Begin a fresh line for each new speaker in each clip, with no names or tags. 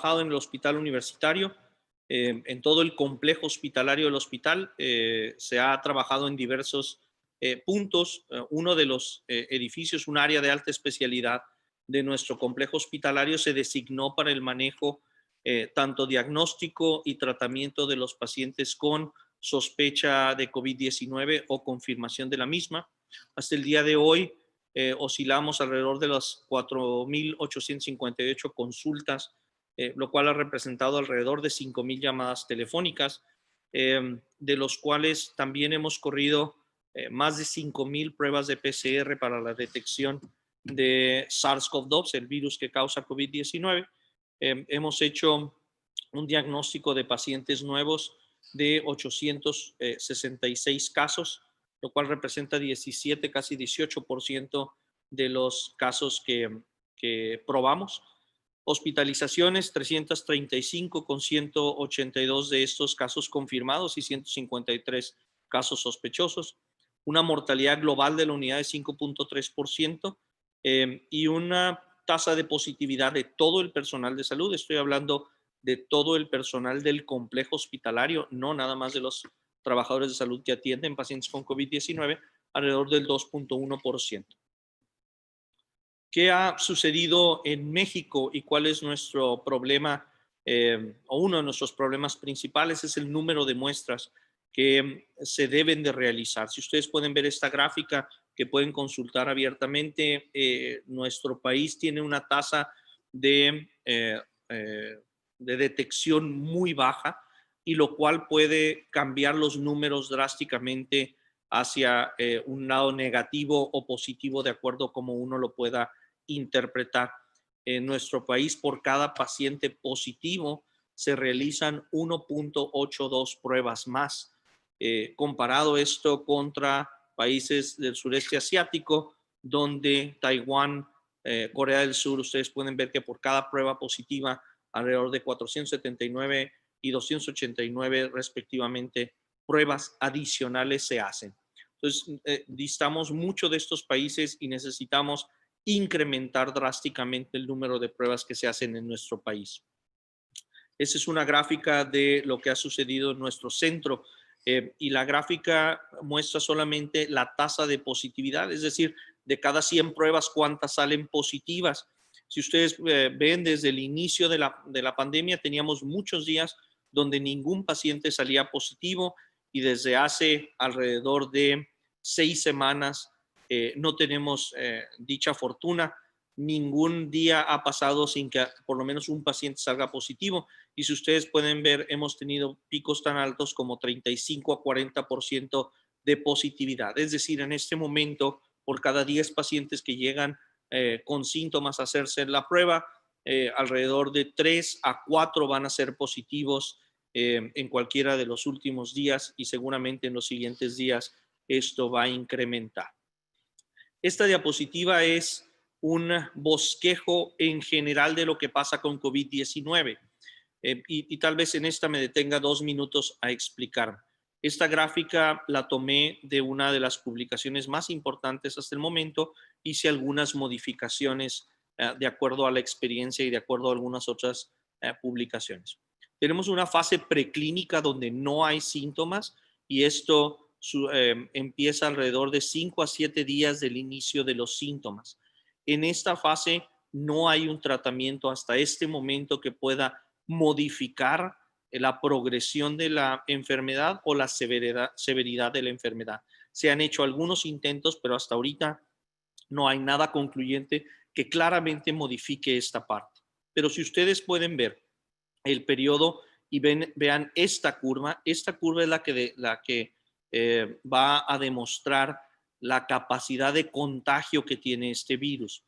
trabajado en el hospital universitario, en todo el complejo hospitalario del hospital. Se ha trabajado en diversos puntos. Uno de los edificios, un área de alta especialidad de nuestro complejo hospitalario, se designó para el manejo tanto diagnóstico y tratamiento de los pacientes con sospecha de COVID-19 o confirmación de la misma. Hasta el día de hoy oscilamos alrededor de las 4.858 consultas, lo cual ha representado alrededor de 5,000 llamadas telefónicas, de los cuales también hemos corrido más de 5,000 pruebas de PCR para la detección de SARS-CoV-2, el virus que causa COVID-19. Hemos hecho un diagnóstico de pacientes nuevos de 866 casos, lo cual representa 17, casi 18% de los casos que probamos. Hospitalizaciones, 335 con 182 de estos casos confirmados y 153 casos sospechosos. Una mortalidad global de la unidad de 5.3% y una tasa de positividad de todo el personal de salud. Estoy hablando de todo el personal del complejo hospitalario, no nada más de los trabajadores de salud que atienden pacientes con COVID-19, alrededor del 2.1%. ¿Qué ha sucedido en México y cuál es nuestro problema o uno de nuestros problemas principales? Es el número de muestras que se deben de realizar. Si ustedes pueden ver esta gráfica que pueden consultar abiertamente, nuestro país tiene una tasa de detección muy baja, y lo cual puede cambiar los números drásticamente hacia un lado negativo o positivo de acuerdo a cómo uno lo pueda interpretar. En nuestro país, por cada paciente positivo se realizan 1.82 pruebas más. Comparado esto contra países del sureste asiático, donde Taiwán, Corea del Sur, ustedes pueden ver que por cada prueba positiva alrededor de 479 y 289 respectivamente pruebas adicionales se hacen. Entonces, distamos mucho de estos países y necesitamos incrementar drásticamente el número de pruebas que se hacen en nuestro país. Esa es una gráfica de lo que ha sucedido en nuestro centro y la gráfica muestra solamente la tasa de positividad, es decir, de cada 100 pruebas, cuántas salen positivas. Si ustedes ven, desde el inicio de la pandemia teníamos muchos días donde ningún paciente salía positivo, y desde hace alrededor de 6 semanas no tenemos dicha fortuna. Ningún día ha pasado sin que por lo menos un paciente salga positivo. Y si ustedes pueden ver, hemos tenido picos tan altos como 35 a 40% de positividad. Es decir, en este momento, por cada 10 pacientes que llegan con síntomas a hacerse la prueba, alrededor de 3 a 4 van a ser positivos en cualquiera de los últimos días, y seguramente en los siguientes días esto va a incrementar. Esta diapositiva es un bosquejo en general de lo que pasa con COVID-19 y tal vez en esta me detenga 2 minutos a explicar. Esta gráfica la tomé de una de las publicaciones más importantes hasta el momento. Hice algunas modificaciones de acuerdo a la experiencia y de acuerdo a algunas otras publicaciones. Tenemos una fase preclínica donde no hay síntomas, y esto empieza alrededor de 5 a 7 días del inicio de los síntomas. En esta fase no hay un tratamiento hasta este momento que pueda modificar la progresión de la enfermedad o la severidad de la enfermedad. Se han hecho algunos intentos, pero hasta ahorita no hay nada concluyente que claramente modifique esta parte. Pero si ustedes pueden ver el periodo y vean esta curva es la que va a demostrar la capacidad de contagio que tiene este virus.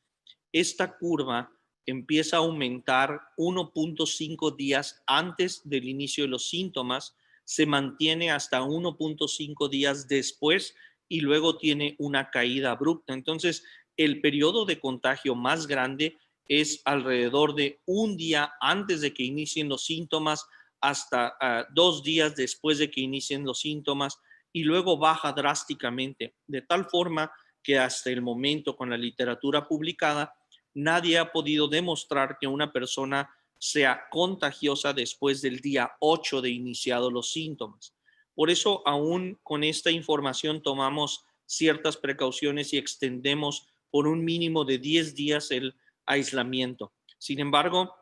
Esta curva empieza a aumentar 1.5 días antes del inicio de los síntomas, se mantiene hasta 1.5 días después y luego tiene una caída abrupta. Entonces, el periodo de contagio más grande es alrededor de un día antes de que inicien los síntomas hasta 2 días después de que inicien los síntomas, y luego baja drásticamente, de tal forma que hasta el momento, con la literatura publicada, nadie ha podido demostrar que una persona sea contagiosa después del día 8 de iniciados los síntomas. Por eso, aún con esta información, tomamos ciertas precauciones y extendemos por un mínimo de 10 días el aislamiento. Sin embargo,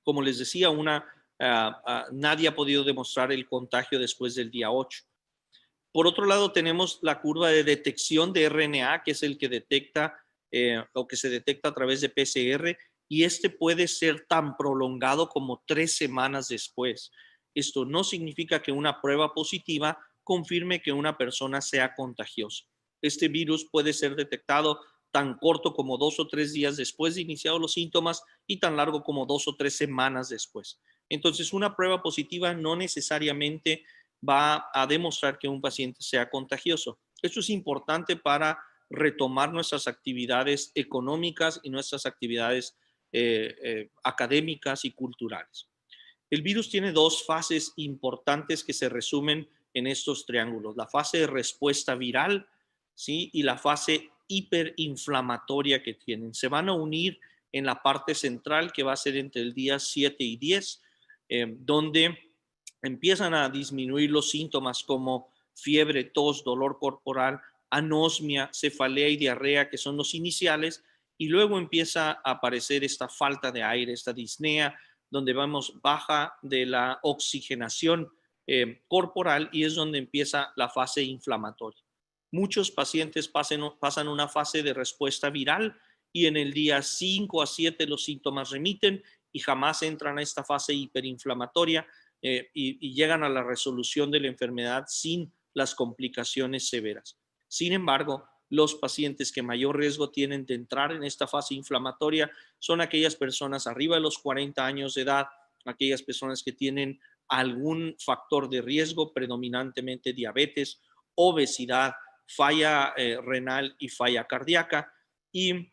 como les decía, nadie ha podido demostrar el contagio después del día 8. Por otro lado, tenemos la curva de detección de RNA, que es el que detecta o que se detecta a través de PCR, y este puede ser tan prolongado como 3 semanas después. Esto no significa que una prueba positiva confirme que una persona sea contagiosa. Este virus puede ser detectado tan corto como 2 o 3 días después de iniciados los síntomas y tan largo como 2 o 3 semanas después. Entonces, una prueba positiva no necesariamente va a demostrar que un paciente sea contagioso. Esto es importante para retomar nuestras actividades económicas y nuestras actividades académicas y culturales. El virus tiene dos fases importantes que se resumen en estos triángulos: la fase de respuesta viral, ¿sí?, y la fase hiperinflamatoria que tienen. Se van a unir en la parte central, que va a ser entre el día 7 y 10, donde empiezan a disminuir los síntomas como fiebre, tos, dolor corporal, anosmia, cefalea y diarrea, que son los iniciales, y luego empieza a aparecer esta falta de aire, esta disnea, donde vamos baja de la oxigenación corporal, y es donde empieza la fase inflamatoria. Muchos pacientes pasan una fase de respuesta viral y en el día 5 a 7 los síntomas remiten y jamás entran a esta fase hiperinflamatoria y llegan a la resolución de la enfermedad sin las complicaciones severas. Sin embargo, los pacientes que mayor riesgo tienen de entrar en esta fase inflamatoria son aquellas personas arriba de los 40 años de edad, aquellas personas que tienen algún factor de riesgo, predominantemente diabetes, obesidad, falla renal y falla cardíaca, y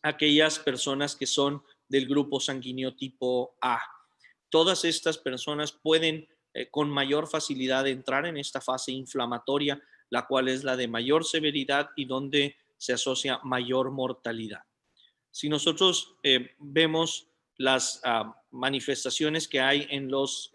aquellas personas que son del grupo sanguíneo tipo A. Todas estas personas pueden con mayor facilidad entrar en esta fase inflamatoria, la cual es la de mayor severidad y donde se asocia mayor mortalidad. Si nosotros vemos las manifestaciones que hay en los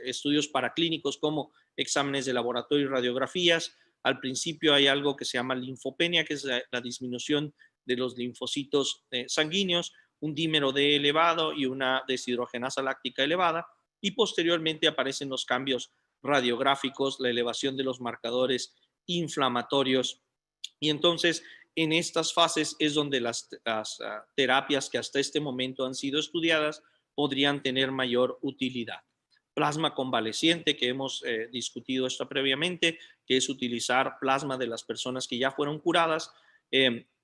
estudios paraclínicos, como exámenes de laboratorio y radiografías, al principio hay algo que se llama linfopenia, que es la disminución de los linfocitos sanguíneos, un dímero D elevado y una deshidrogenasa láctica elevada, y posteriormente aparecen los cambios radiográficos, la elevación de los marcadores inflamatorios, y entonces en estas fases es donde las terapias que hasta este momento han sido estudiadas podrían tener mayor utilidad. Plasma convaleciente, que hemos discutido esto previamente, que es utilizar plasma de las personas que ya fueron curadas,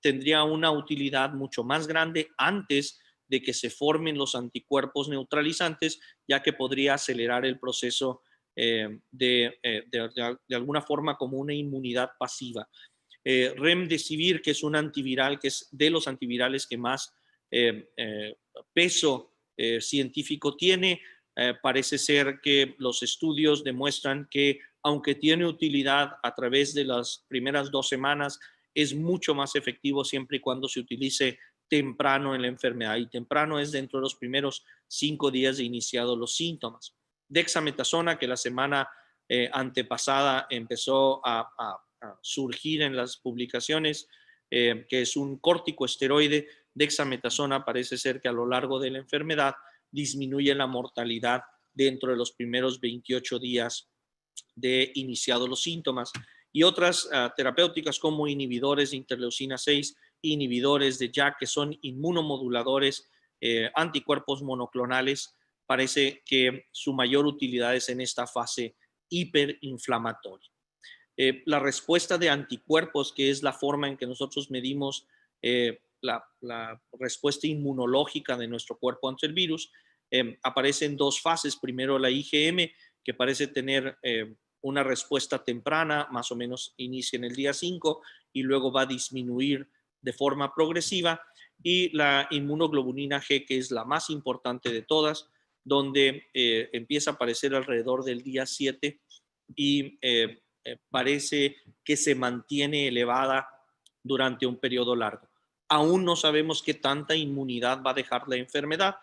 tendría una utilidad mucho más grande antes de que se formen los anticuerpos neutralizantes, ya que podría acelerar el proceso de alguna forma como una inmunidad pasiva. Remdesivir, que es un antiviral, que es de los antivirales que más peso científico tiene. Parece ser que los estudios demuestran que, aunque tiene utilidad a través de las primeras 2 semanas, es mucho más efectivo siempre y cuando se utilice temprano en la enfermedad, y temprano es dentro de los primeros 5 días de iniciados los síntomas. Dexametasona, que la semana antepasada empezó a surgir en las publicaciones, que es un corticoesteroide. Dexametasona parece ser que a lo largo de la enfermedad disminuye la mortalidad dentro de los primeros 28 días de iniciados los síntomas. Y otras terapéuticas como inhibidores de interleucina 6, inhibidores de JAK, que son inmunomoduladores, anticuerpos monoclonales, parece que su mayor utilidad es en esta fase hiperinflamatoria. La respuesta de anticuerpos, que es la forma en que nosotros medimos la respuesta inmunológica de nuestro cuerpo ante el virus, aparece en 2 fases. Primero la IgM, que parece tener una respuesta temprana, más o menos inicia en el día 5 y luego va a disminuir de forma progresiva, y la inmunoglobulina G, que es la más importante de todas, donde empieza a aparecer alrededor del día 7 y parece que se mantiene elevada durante un periodo largo. Aún no sabemos qué tanta inmunidad va a dejar la enfermedad,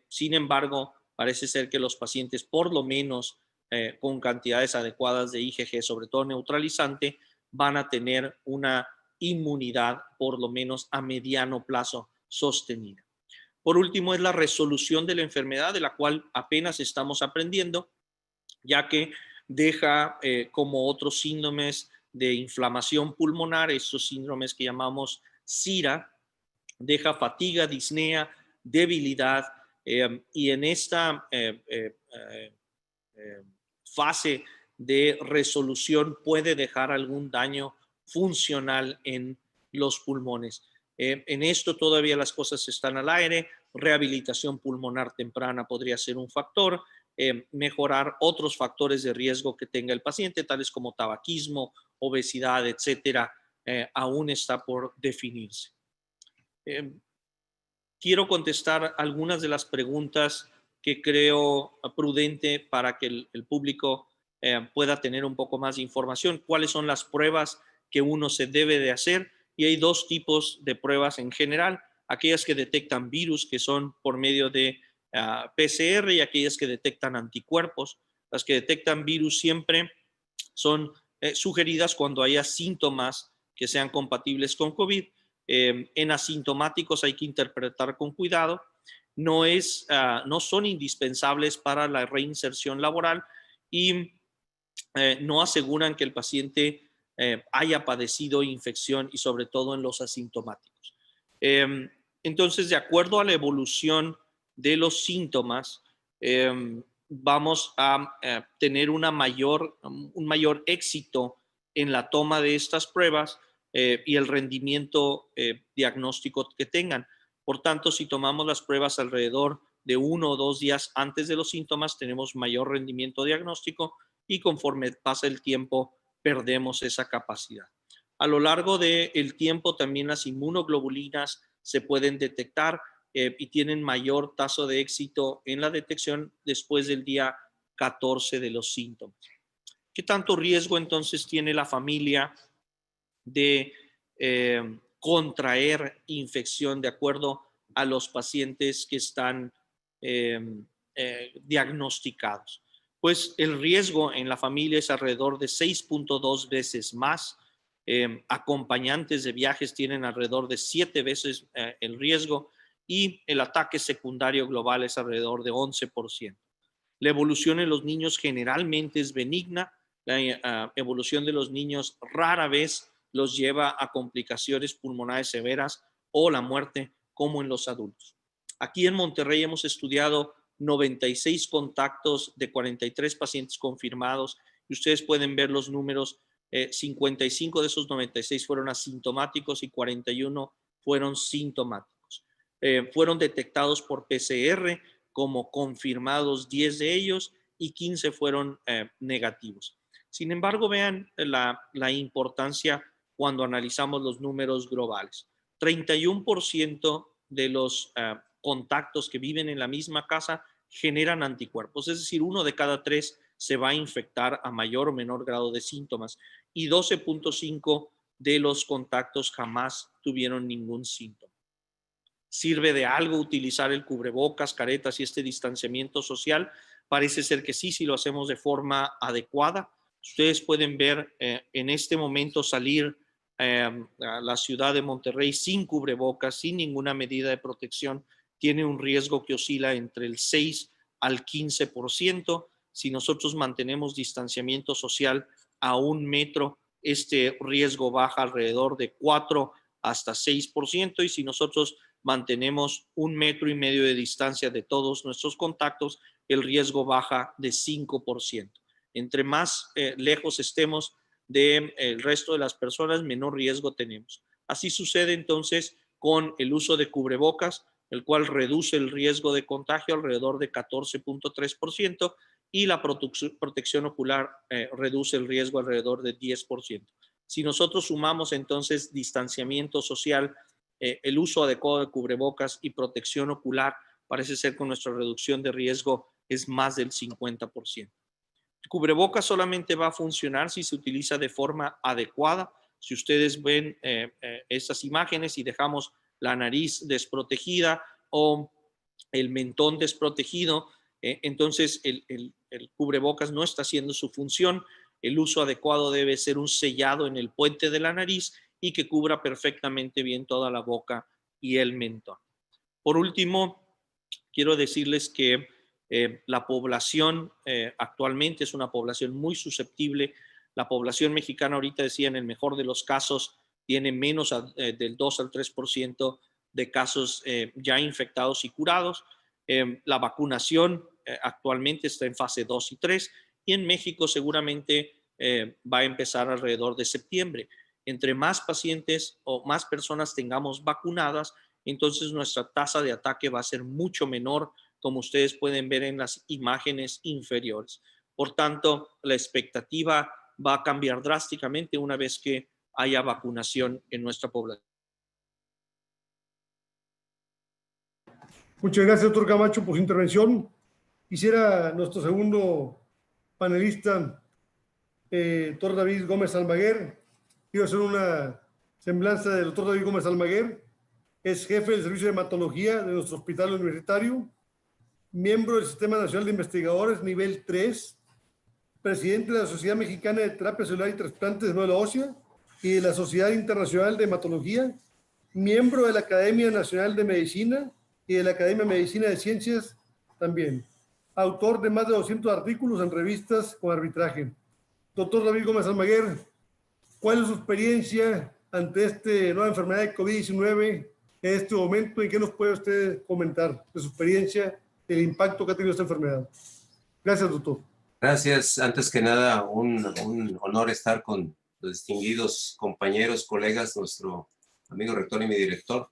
Sin embargo, parece ser que los pacientes, por lo menos con cantidades adecuadas de IgG, sobre todo neutralizante, van a tener una inmunidad, por lo menos a mediano plazo, sostenida. Por último, es la resolución de la enfermedad, de la cual apenas estamos aprendiendo, ya que deja como otros síndromes de inflamación pulmonar, estos síndromes que llamamos SIRA, deja fatiga, disnea, debilidad, y en esta fase de resolución puede dejar algún daño funcional en los pulmones. En esto todavía las cosas están al aire. Rehabilitación pulmonar temprana podría ser un factor. Mejorar otros factores de riesgo que tenga el paciente, tales como tabaquismo, obesidad, etcétera, aún está por definirse. Quiero contestar algunas de las preguntas que creo prudente para que el público pueda tener un poco más de información. ¿Cuáles son las pruebas que uno se debe de hacer? Y hay dos tipos de pruebas en general: aquellas que detectan virus, que son por medio de PCR, y aquellas que detectan anticuerpos. Las que detectan virus siempre son sugeridas cuando haya síntomas que sean compatibles con COVID. En asintomáticos hay que interpretar con cuidado. No son indispensables para la reinserción laboral y no aseguran que el paciente haya padecido infección, y sobre todo en los asintomáticos. Entonces, de acuerdo a la evolución de los síntomas, vamos a tener un mayor éxito en la toma de estas pruebas y el rendimiento diagnóstico que tengan. Por tanto, si tomamos las pruebas alrededor de 1 o 2 días antes de los síntomas, tenemos mayor rendimiento diagnóstico, y conforme pasa el tiempo perdemos esa capacidad. A lo largo del tiempo también las inmunoglobulinas se pueden detectar y tienen mayor tasa de éxito en la detección después del día 14 de los síntomas. ¿Qué tanto riesgo entonces tiene la familia de contraer infección de acuerdo a los pacientes que están diagnosticados? Pues el riesgo en la familia es alrededor de 6.2 veces más. Acompañantes de viajes tienen alrededor de 7 veces el riesgo, y el ataque secundario global es alrededor de 11%. La evolución en los niños generalmente es benigna. La evolución de los niños rara vez los lleva a complicaciones pulmonares severas o la muerte, como en los adultos. Aquí en Monterrey hemos estudiado 96 contactos de 43 pacientes confirmados, y ustedes pueden ver los números. 55 de esos 96 fueron asintomáticos y 41 fueron sintomáticos. Fueron detectados por PCR como confirmados 10 de ellos, y 15 fueron negativos. Sin embargo, vean la importancia cuando analizamos los números globales. 31% de los contactos que viven en la misma casa generan anticuerpos, es decir, 1 de cada 3 se va a infectar a mayor o menor grado de síntomas, y 12.5 de los contactos jamás tuvieron ningún síntoma. ¿Sirve de algo utilizar el cubrebocas, caretas y este distanciamiento social? Parece ser que sí, si lo hacemos de forma adecuada. Ustedes pueden ver en este momento salir a la ciudad de Monterrey sin cubrebocas, sin ninguna medida de protección, tiene un riesgo que oscila entre el 6 al 15%. Si nosotros mantenemos distanciamiento social a 1 metro, este riesgo baja alrededor de 4 hasta 6%, y si nosotros mantenemos 1,5 metros de distancia de todos nuestros contactos, el riesgo baja de 5%. Entre más lejos estemos del resto de las personas, menor riesgo tenemos. Así sucede entonces con el uso de cubrebocas, el cual reduce el riesgo de contagio alrededor de 14.3%, y la protección ocular reduce el riesgo alrededor de 10%. Si nosotros sumamos entonces distanciamiento social, el uso adecuado de cubrebocas y protección ocular, parece ser que nuestra reducción de riesgo es más del 50%. El cubrebocas solamente va a funcionar si se utiliza de forma adecuada. Si ustedes ven estas imágenes y dejamos la nariz desprotegida o el mentón desprotegido, entonces el cubrebocas no está haciendo su función. El uso adecuado debe ser un sellado en el puente de la nariz y que cubra perfectamente bien toda la boca y el mentón. Por último, quiero decirles que la población actualmente es una población muy susceptible. La población mexicana ahorita, decía, en el mejor de los casos tiene menos del 2 al 3% de casos ya infectados y curados. La vacunación actualmente está en fase 2 y 3 y en México seguramente va a empezar alrededor de septiembre. Entre más pacientes o más personas tengamos vacunadas, entonces nuestra tasa de ataque va a ser mucho menor, como ustedes pueden ver en las imágenes inferiores. Por tanto, la expectativa va a cambiar drásticamente una vez que haya vacunación en nuestra población.
Muchas gracias, doctor Camacho, por su intervención. Quisiera nuestro segundo panelista, doctor David Gómez Almaguer. Quiero hacer una semblanza del doctor David Gómez Almaguer. Es jefe del Servicio de Hematología de nuestro hospital universitario, miembro del Sistema Nacional de Investigadores nivel 3, presidente de la Sociedad Mexicana de Terapia Celular y Trasplantes de Médula Ósea y de la Sociedad Internacional de Hematología, miembro de la Academia Nacional de Medicina y de la Academia de Medicina de Ciencias también. Autor de más de 200 artículos en revistas con arbitraje. Doctor David Gómez Almaguer, ¿cuál es su experiencia ante esta nueva enfermedad de COVID-19 en este momento? ¿Y qué nos puede usted comentar de su experiencia, del impacto que ha tenido esta enfermedad? Gracias, doctor.
Gracias. Antes que nada, un honor estar con los distinguidos compañeros, colegas, nuestro amigo rector y mi director.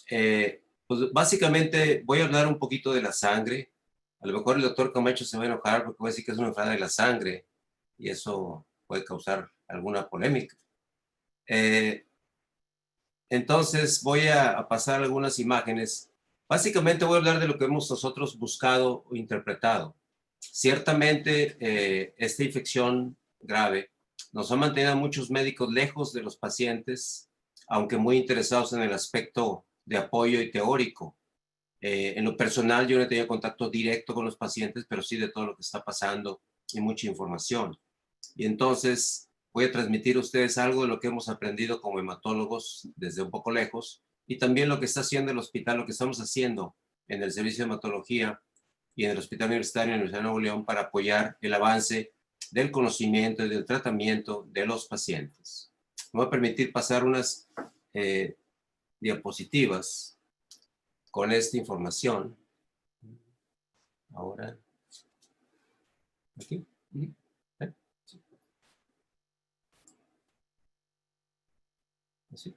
Pues básicamente voy a hablar un poquito de la sangre. A lo mejor el doctor Camacho se va a enojar porque voy a decir que es una enfermedad de la sangre y eso puede causar alguna polémica. Entonces voy a pasar algunas imágenes. Básicamente voy a hablar de lo que hemos nosotros buscado o interpretado. Ciertamente, esta infección grave nos ha mantenido a muchos médicos lejos de los pacientes, aunque muy interesados en el aspecto de apoyo y teórico. En lo personal, yo no he tenido contacto directo con los pacientes, pero sí de todo lo que está pasando y mucha información. Y entonces voy a transmitir a ustedes algo de lo que hemos aprendido como hematólogos desde un poco lejos y también lo que está haciendo el hospital, lo que estamos haciendo en el servicio de hematología y en el Hospital Universitario de la Universidad de Nuevo León para apoyar el avance del conocimiento y del tratamiento de los pacientes. Me voy a permitir pasar unas diapositivas con esta información. Ahora, aquí. Así.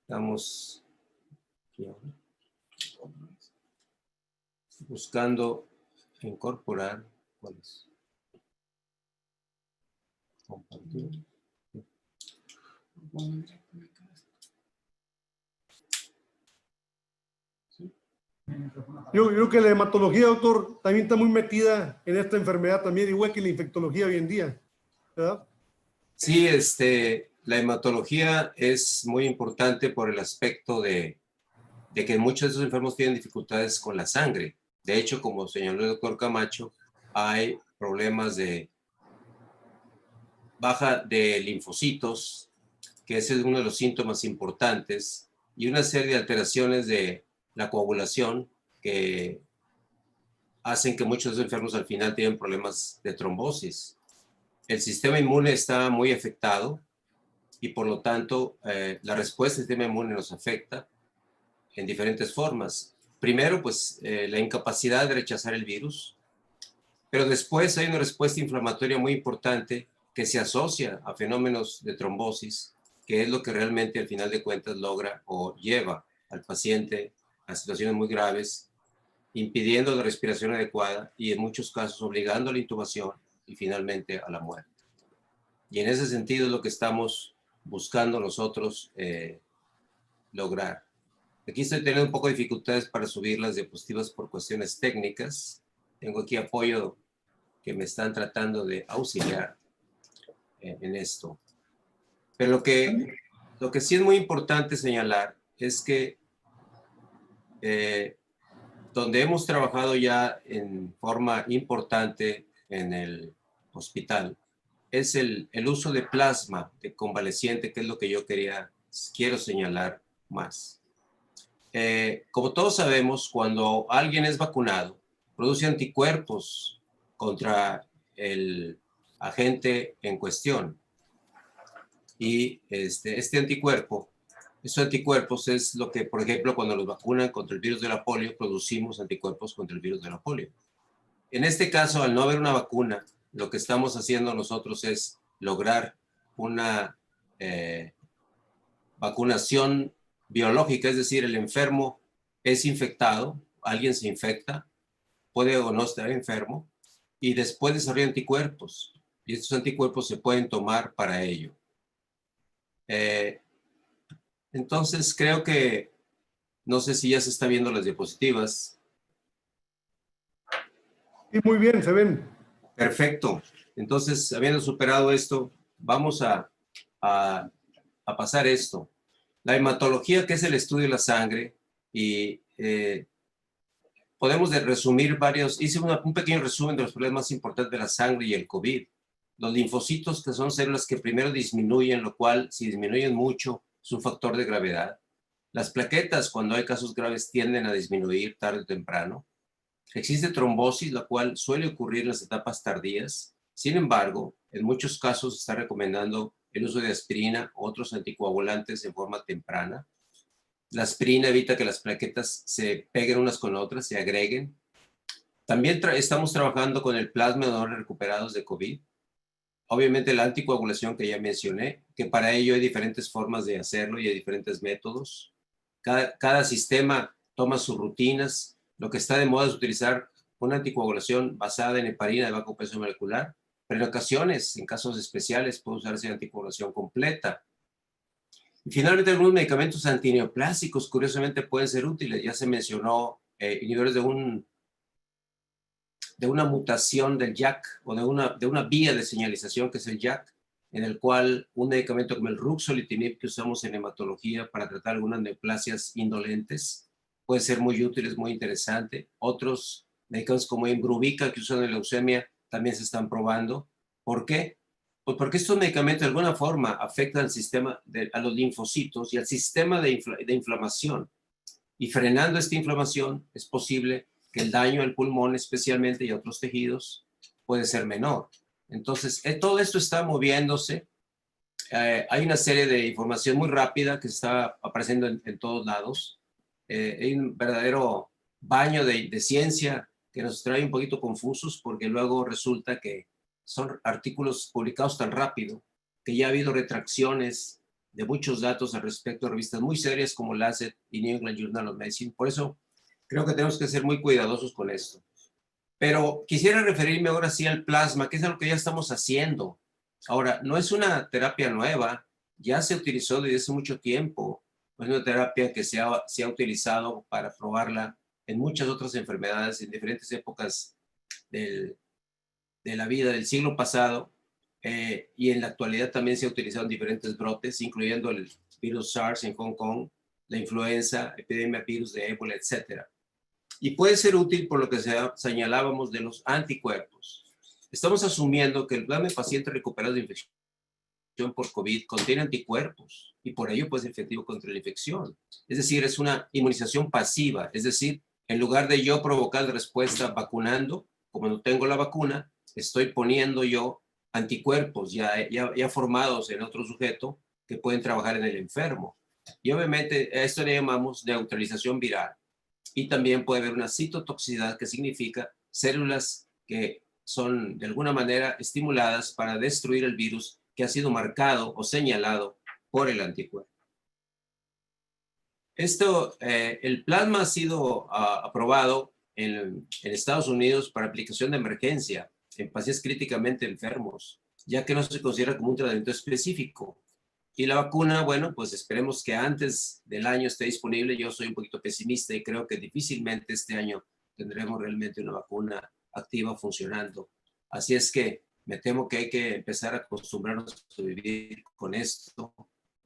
Estamos aquí ahora buscando incorporar. ¿Cuál es? Compartir.
Yo creo que la hematología, doctor, también está muy metida en esta enfermedad también, igual que la infectología hoy en día, ¿verdad?
Sí, la hematología es muy importante por el aspecto de que muchos de esos enfermos tienen dificultades con la sangre. De hecho, como señaló el doctor Camacho, hay problemas de baja de linfocitos, que ese es uno de los síntomas importantes, y una serie de alteraciones de la coagulación que hacen que muchos de los enfermos al final tienen problemas de trombosis. El sistema inmune está muy afectado y por lo tanto la respuesta del sistema inmune nos afecta en diferentes formas. Primero, pues la incapacidad de rechazar el virus, pero después hay una respuesta inflamatoria muy importante que se asocia a fenómenos de trombosis, que es lo que realmente al final de cuentas logra o lleva al paciente a situaciones muy graves, impidiendo la respiración adecuada y en muchos casos obligando a la intubación y finalmente a la muerte. Y en ese sentido es lo que estamos buscando nosotros lograr. Aquí estoy teniendo un poco de dificultades para subir las diapositivas por cuestiones técnicas. Tengo aquí apoyo que me están tratando de auxiliar en esto. Pero lo que sí es muy importante señalar es que donde hemos trabajado ya en forma importante en el hospital es el uso de plasma de convaleciente, que es lo que yo quiero señalar más. Como todos sabemos, cuando alguien es vacunado, produce anticuerpos contra el agente en cuestión. Y estos anticuerpos es lo que, por ejemplo, cuando los vacunan contra el virus de la polio, producimos anticuerpos contra el virus de la polio. En este caso, al no haber una vacuna, lo que estamos haciendo nosotros es lograr una vacunación biológica, es decir, el enfermo es infectado, alguien se infecta, puede o no estar enfermo, y después desarrolla anticuerpos, y estos anticuerpos se pueden tomar para ello. Entonces creo que, no sé si ya se está viendo las diapositivas.
Sí, muy bien, se ven.
Perfecto. Entonces, habiendo superado esto, vamos a pasar esto. La hematología, que es el estudio de la sangre, y podemos resumir hice un pequeño resumen de los problemas más importantes de la sangre y el COVID. Los linfocitos, que son células que primero disminuyen, lo cual, si disminuyen mucho, es un factor de gravedad. Las plaquetas, cuando hay casos graves, tienden a disminuir tarde o temprano. Existe trombosis, la cual suele ocurrir en las etapas tardías. Sin embargo, en muchos casos se está recomendando el uso de aspirina o otros anticoagulantes en forma temprana. La aspirina evita que las plaquetas se peguen unas con otras, se agreguen. También estamos trabajando con el plasma de donantes recuperados de COVID. Obviamente la anticoagulación que ya mencioné, que para ello hay diferentes formas de hacerlo y hay diferentes métodos. Cada sistema toma sus rutinas. Lo que está de moda es utilizar una anticoagulación basada en heparina de bajo peso molecular, pero en ocasiones, en casos especiales, puede usarse anticoagulación completa. Y finalmente, algunos medicamentos antineoplásicos, curiosamente, pueden ser útiles. Ya se mencionó inhibidores de una mutación del JAK o de una vía de señalización que es el JAK, en el cual un medicamento como el ruxolitinib que usamos en hematología para tratar algunas neoplasias indolentes puede ser muy útil, es muy interesante. Otros medicamentos como Imbruvica que usan en leucemia también se están probando. ¿Por qué? Pues porque estos medicamentos de alguna forma afectan al sistema, a los linfocitos y al sistema de inflamación. Y frenando esta inflamación es posible que el daño al pulmón especialmente y a otros tejidos puede ser menor. Entonces, todo esto está moviéndose. Hay una serie de información muy rápida que está apareciendo en todos lados. Hay un verdadero baño de ciencia que nos trae un poquito confusos porque luego resulta que son artículos publicados tan rápido que ya ha habido retracciones de muchos datos al respecto de revistas muy serias como Lancet y New England Journal of Medicine. Por eso creo que tenemos que ser muy cuidadosos con esto. Pero quisiera referirme ahora sí al plasma, que es algo que ya estamos haciendo. Ahora, no es una terapia nueva, ya se utilizó desde hace mucho tiempo. Es una terapia que se ha utilizado para probarla en muchas otras enfermedades en diferentes épocas de la vida del siglo pasado. Y en la actualidad también se ha utilizado en diferentes brotes, incluyendo el virus SARS en Hong Kong, la influenza, epidemia virus de ébola, etc. Y puede ser útil por lo que señalábamos de los anticuerpos. Estamos asumiendo que el plasma de paciente recuperado de infección por COVID contiene anticuerpos y por ello puede ser efectivo contra la infección. Es decir, es una inmunización pasiva, es decir, en lugar de yo provocar respuesta vacunando, como no tengo la vacuna, estoy poniendo yo anticuerpos ya formados en otro sujeto que pueden trabajar en el enfermo. Y obviamente a esto le llamamos neutralización viral. Y también puede haber una citotoxicidad, que significa células que son de alguna manera estimuladas para destruir el virus que ha sido marcado o señalado por el anticuerpo. El plasma ha sido aprobado en Estados Unidos para aplicación de emergencia en pacientes críticamente enfermos, ya que no se considera como un tratamiento específico. Y la vacuna, bueno, pues esperemos que antes del año esté disponible. Yo soy un poquito pesimista y creo que difícilmente este año tendremos realmente una vacuna activa funcionando. Así es que me temo que hay que empezar a acostumbrarnos a vivir con esto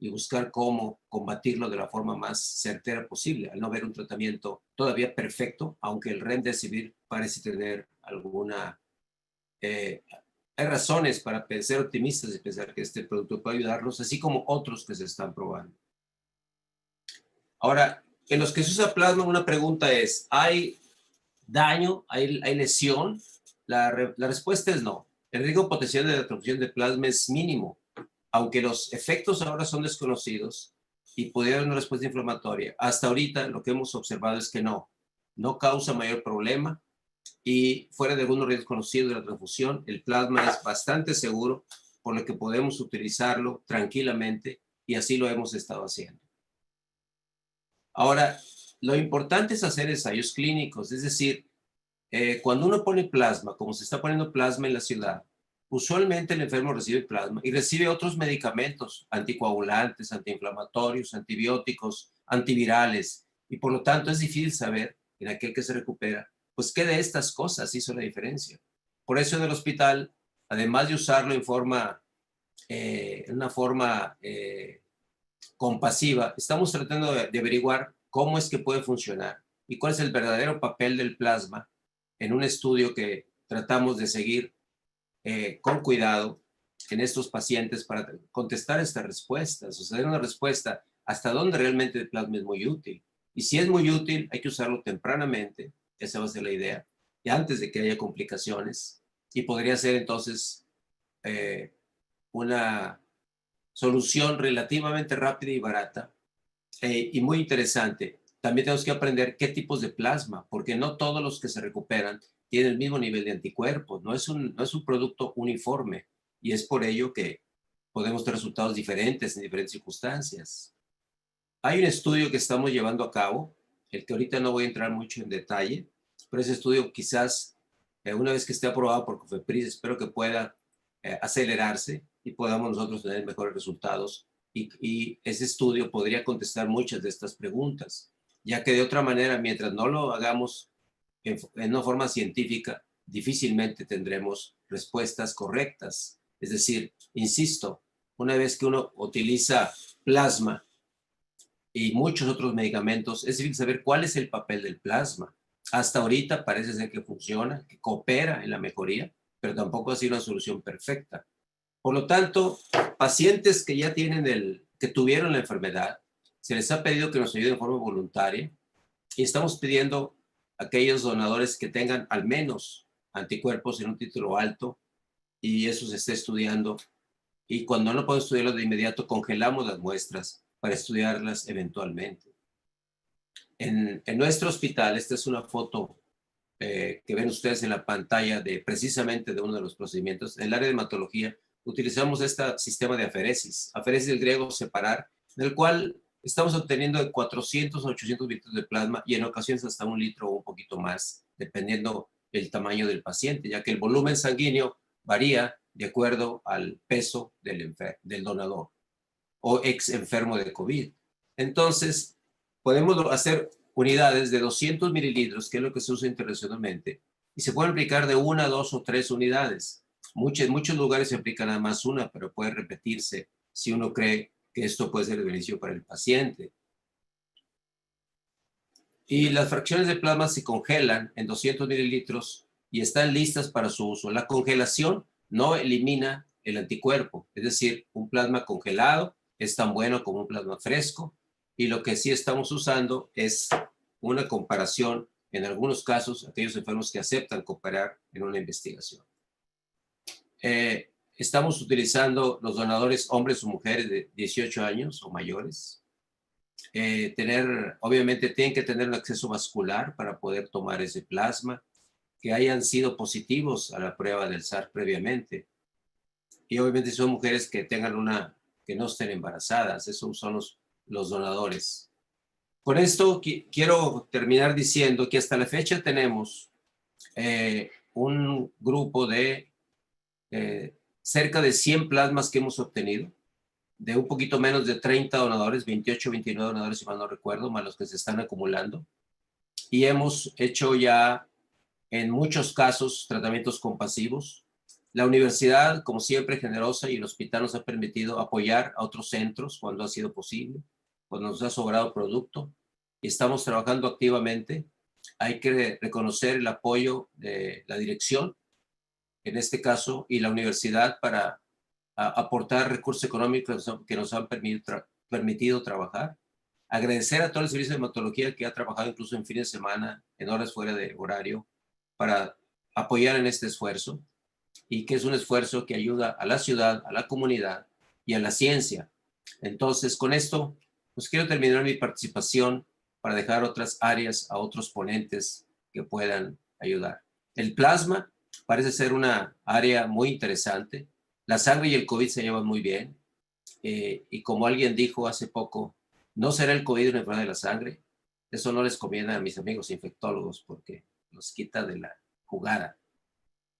y buscar cómo combatirlo de la forma más certera posible, al no haber un tratamiento todavía perfecto, aunque el Remdesivir parece tener alguna... hay razones para ser optimistas y pensar que este producto puede ayudarnos, así como otros que se están probando. Ahora, en los que se usa plasma, una pregunta es, ¿hay daño? ¿Hay lesión? La respuesta es no. El riesgo potencial de la transfusión de plasma es mínimo, aunque los efectos ahora son desconocidos y pudiera haber una respuesta inflamatoria. Hasta ahorita lo que hemos observado es que no causa mayor problema y fuera de algunos riesgos conocidos de la transfusión, el plasma es bastante seguro, por lo que podemos utilizarlo tranquilamente y así lo hemos estado haciendo. Ahora, lo importante es hacer ensayos clínicos, es decir, cuando uno pone plasma, como se está poniendo plasma en la ciudad, usualmente el enfermo recibe plasma y recibe otros medicamentos, anticoagulantes, antiinflamatorios, antibióticos, antivirales, y por lo tanto es difícil saber en aquel que se recupera, pues qué de estas cosas hizo la diferencia. Por eso en el hospital, además de usarlo en una forma compasiva, estamos tratando de averiguar cómo es que puede funcionar y cuál es el verdadero papel del plasma en un estudio que tratamos de seguir con cuidado en estos pacientes para contestar estas respuestas, o sea, dar una respuesta hasta dónde realmente el plasma es muy útil. Y si es muy útil, hay que usarlo tempranamente, esa va a ser la idea, y antes de que haya complicaciones, y podría ser entonces una solución relativamente rápida y barata y muy interesante. También tenemos que aprender qué tipos de plasma, porque no todos los que se recuperan tienen el mismo nivel de anticuerpos, no es un producto uniforme y es por ello que podemos tener resultados diferentes en diferentes circunstancias. Hay un estudio que estamos llevando a cabo, el que ahorita no voy a entrar mucho en detalle, pero ese estudio quizás una vez que esté aprobado por COFEPRIS, espero que pueda acelerarse y podamos nosotros tener mejores resultados y ese estudio podría contestar muchas de estas preguntas, ya que de otra manera, mientras no lo hagamos en una forma científica, difícilmente tendremos respuestas correctas. Es decir, insisto, una vez que uno utiliza plasma y muchos otros medicamentos, es difícil saber cuál es el papel del plasma. Hasta ahorita parece ser que funciona, que coopera en la mejoría, pero tampoco ha sido una solución perfecta. Por lo tanto, pacientes que ya que tuvieron la enfermedad, se les ha pedido que nos ayuden de forma voluntaria y estamos pidiendo a aquellos donadores que tengan al menos anticuerpos en un título alto y eso se está estudiando. Y cuando no podemos estudiarlo de inmediato, congelamos las muestras para estudiarlas eventualmente. En nuestro hospital, esta es una foto que ven ustedes en la pantalla precisamente de uno de los procedimientos. En el área de hematología utilizamos este sistema de aferesis del griego separar, del cual estamos obteniendo de 400 a 800 litros de plasma y en ocasiones hasta 1 litro o un poquito más, dependiendo del tamaño del paciente, ya que el volumen sanguíneo varía de acuerdo al peso del donador o ex enfermo de COVID. Entonces, podemos hacer unidades de 200 mililitros, que es lo que se usa internacionalmente, y se pueden aplicar de 1, 2 o 3 unidades. En muchos lugares se aplica nada más una, pero puede repetirse si uno cree que esto puede ser de beneficio para el paciente. Y las fracciones de plasma se congelan en 200 mililitros y están listas para su uso. La congelación no elimina el anticuerpo, es decir, un plasma congelado es tan bueno como un plasma fresco, y lo que sí estamos usando es una comparación, en algunos casos, aquellos enfermos que aceptan cooperar en una investigación. Estamos utilizando los donadores hombres o mujeres de 18 años o mayores. Obviamente tienen que tener un acceso vascular para poder tomar ese plasma, que hayan sido positivos a la prueba del SARS previamente. Y obviamente son mujeres que que no estén embarazadas. Esos son los donadores. Con esto quiero terminar diciendo que hasta la fecha tenemos un grupo de cerca de 100 plasmas que hemos obtenido, de un poquito menos de 30 donadores, 28, 29 donadores, si mal no recuerdo, más los que se están acumulando. Y hemos hecho ya, en muchos casos, tratamientos compasivos. La universidad, como siempre, generosa, y el hospital nos ha permitido apoyar a otros centros cuando ha sido posible, cuando nos ha sobrado producto, y estamos trabajando activamente. Hay que reconocer el apoyo de la dirección, en este caso, y la universidad para aportar recursos económicos que nos han permitido trabajar. Agradecer a todo el servicio de hematología que ha trabajado incluso en fines de semana, en horas fuera de horario, para apoyar en este esfuerzo, y que es un esfuerzo que ayuda a la ciudad, a la comunidad y a la ciencia. Entonces, con esto, pues quiero terminar mi participación para dejar otras áreas a otros ponentes que puedan ayudar. El plasma parece ser una área muy interesante. La sangre y el COVID se llevan muy bien. Y como alguien dijo hace poco, no será el COVID una enfermedad de la sangre. Eso no les conviene a mis amigos infectólogos porque los quita de la jugada.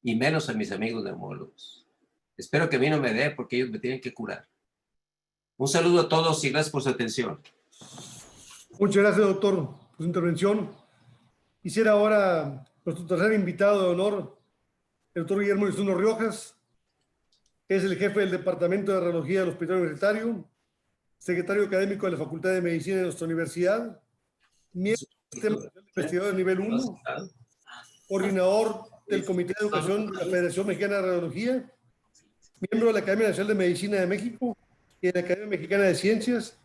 Y menos a mis amigos neumólogos. Espero que a mí no me dé porque ellos me tienen que curar. Un saludo a todos y gracias por su atención.
Muchas gracias, doctor, por su intervención. Quisiera ahora nuestro tercer invitado de honor, el doctor Guillermo Elizondo Riojas, que es el jefe del Departamento de Radiología del Hospital Universitario, secretario académico de la Facultad de Medicina de nuestra universidad, miembro del Sistema Nacional de Investigadores Nivel 1, coordinador del Comité de Educación de la Federación Mexicana de Radiología, miembro de la Academia Nacional de Medicina de México y de la Academia Mexicana de Ciencias,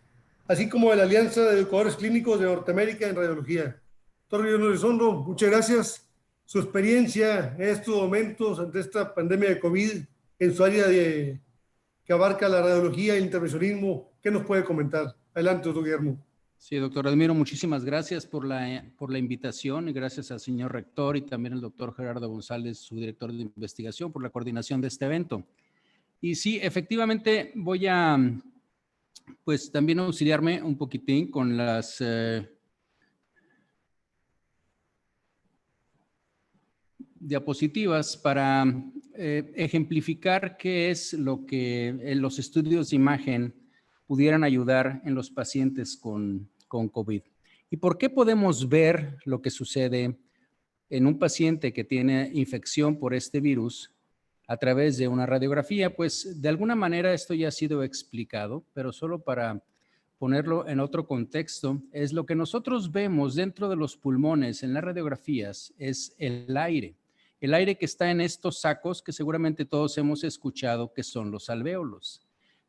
así como de la Alianza de Educadores Clínicos de Norteamérica en Radiología. Doctor Guillermo Elizondo, muchas gracias. Su experiencia en estos momentos ante esta pandemia de COVID en su área que abarca la radiología y el intervencionismo, ¿qué nos puede comentar? Adelante, doctor Guillermo.
Sí, doctor Admiro, muchísimas gracias por la invitación y gracias al señor rector y también al doctor Gerardo González, su director de investigación, por la coordinación de este evento. Y sí, efectivamente voy a, pues también auxiliarme un poquitín con las diapositivas para ejemplificar qué es lo que los estudios de imagen pudieran ayudar en los pacientes con COVID. ¿Y por qué podemos ver lo que sucede en un paciente que tiene infección por este virus a través de una radiografía? Pues de alguna manera esto ya ha sido explicado, pero solo para ponerlo en otro contexto, es lo que nosotros vemos dentro de los pulmones en las radiografías, es el aire que está en estos sacos que seguramente todos hemos escuchado, que son los alvéolos.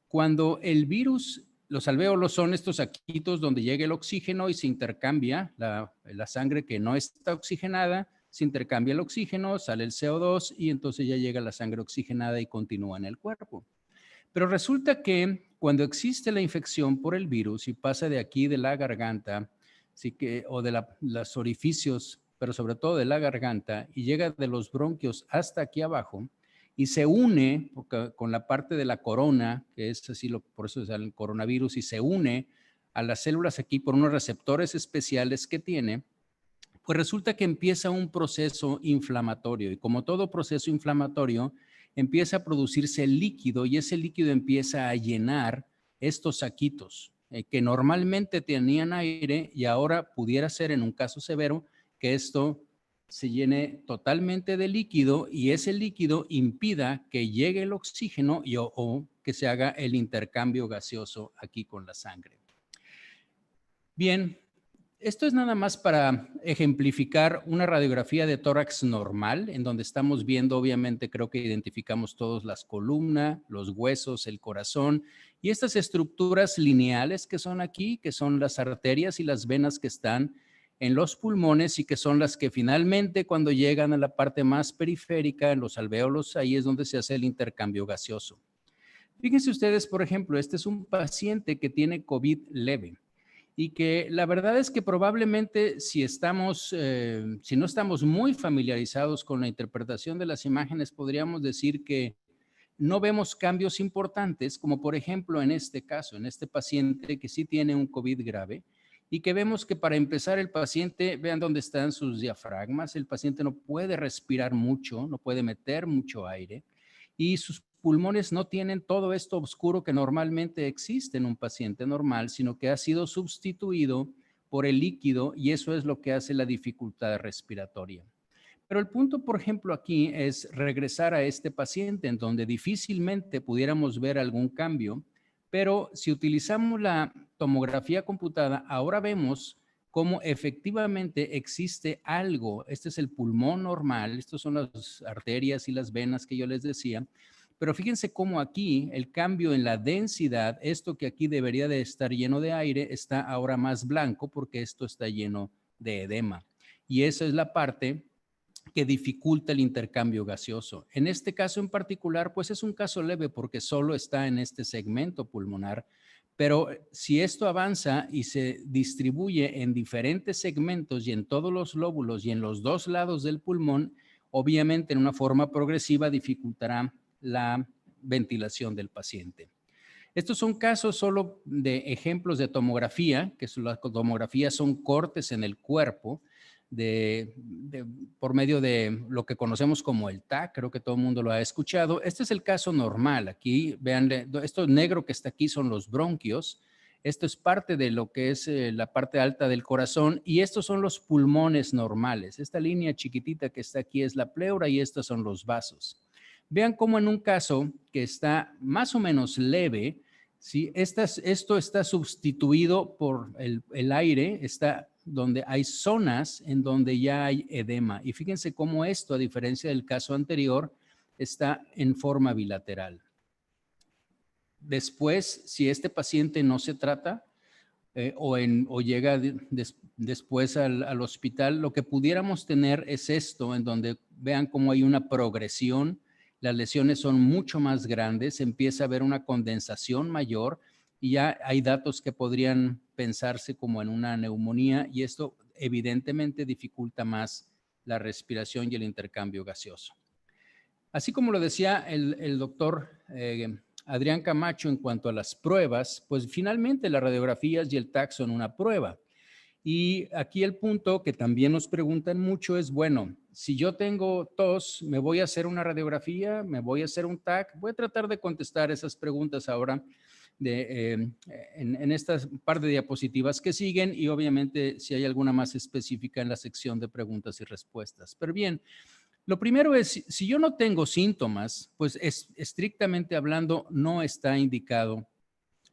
Cuando el virus, los alvéolos son estos saquitos donde llega el oxígeno y se intercambia la sangre que no está oxigenada, se intercambia el oxígeno, sale el CO2 y entonces ya llega la sangre oxigenada y continúa en el cuerpo. Pero resulta que cuando existe la infección por el virus y pasa de aquí de la garganta, o de los orificios, pero sobre todo de la garganta, y llega de los bronquios hasta aquí abajo, y se une con la parte de la corona, que es así, por eso es el coronavirus, y se une a las células aquí por unos receptores especiales que tiene, pues resulta que empieza un proceso inflamatorio, y como todo proceso inflamatorio, empieza a producirse el líquido, y ese líquido empieza a llenar estos saquitos que normalmente tenían aire, y ahora pudiera ser en un caso severo que esto se llene totalmente de líquido y ese líquido impida que llegue el oxígeno o que se haga el intercambio gaseoso aquí con la sangre. Bien, esto es nada más para ejemplificar una radiografía de tórax normal, en donde estamos viendo, obviamente, creo que identificamos todos las columnas, los huesos, el corazón y estas estructuras lineales que son aquí, que son las arterias y las venas que están en los pulmones y que son las que finalmente cuando llegan a la parte más periférica, en los alvéolos, ahí es donde se hace el intercambio gaseoso. Fíjense ustedes, por ejemplo, este es un paciente que tiene COVID leve y que la verdad es que probablemente si no estamos muy familiarizados con la interpretación de las imágenes, podríamos decir que no vemos cambios importantes, como por ejemplo en este caso, en este paciente que sí tiene un COVID grave, y que vemos que para empezar el paciente, vean dónde están sus diafragmas, el paciente no puede respirar mucho, no puede meter mucho aire y sus pulmones no tienen todo esto oscuro que normalmente existe en un paciente normal, sino que ha sido sustituido por el líquido y eso es lo que hace la dificultad respiratoria. Pero el punto, por ejemplo, aquí es regresar a este paciente en donde difícilmente pudiéramos ver algún cambio, pero si utilizamos la tomografía computada, ahora vemos cómo efectivamente existe algo. Este es el pulmón normal, estos son las arterias y las venas que yo les decía, pero fíjense cómo aquí el cambio en la densidad, esto que aquí debería de estar lleno de aire, está ahora más blanco porque esto está lleno de edema. Y esa es la parte que dificulta el intercambio gaseoso. En este caso en particular, pues es un caso leve porque solo está en este segmento pulmonar, pero si esto avanza y se distribuye en diferentes segmentos y en todos los lóbulos y en los dos lados del pulmón, obviamente en una forma progresiva dificultará la ventilación del paciente. Estos son casos solo de ejemplos de tomografía, que las tomografías son cortes en el cuerpo por medio de lo que conocemos como el TAC, creo que todo el mundo lo ha escuchado. Este es el caso normal. Aquí, vean, esto negro que está aquí son los bronquios. Esto es parte de lo que es la parte alta del corazón y estos son los pulmones normales. Esta línea chiquitita que está aquí es la pleura y estos son los vasos. Vean cómo en un caso que está más o menos leve, ¿sí? Esto está sustituido por el aire, está donde hay zonas en donde ya hay edema. Y fíjense cómo esto, a diferencia del caso anterior, está en forma bilateral. Después, si este paciente no se trata o llega después al hospital, lo que pudiéramos tener es esto, en donde vean cómo hay una progresión, las lesiones son mucho más grandes, empieza a haber una condensación mayor y ya hay datos que podrían pensarse como en una neumonía y esto evidentemente dificulta más la respiración y el intercambio gaseoso. Así como lo decía el doctor Adrián Camacho en cuanto a las pruebas, pues finalmente las radiografías y el TAC son una prueba. Y aquí el punto que también nos preguntan mucho es, bueno, si yo tengo tos, ¿me voy a hacer una radiografía? ¿Me voy a hacer un TAC? Voy a tratar de contestar esas preguntas ahora en estas par de diapositivas que siguen y obviamente si hay alguna más específica en la sección de preguntas y respuestas. Pero bien, lo primero es, si yo no tengo síntomas, pues estrictamente hablando no está indicado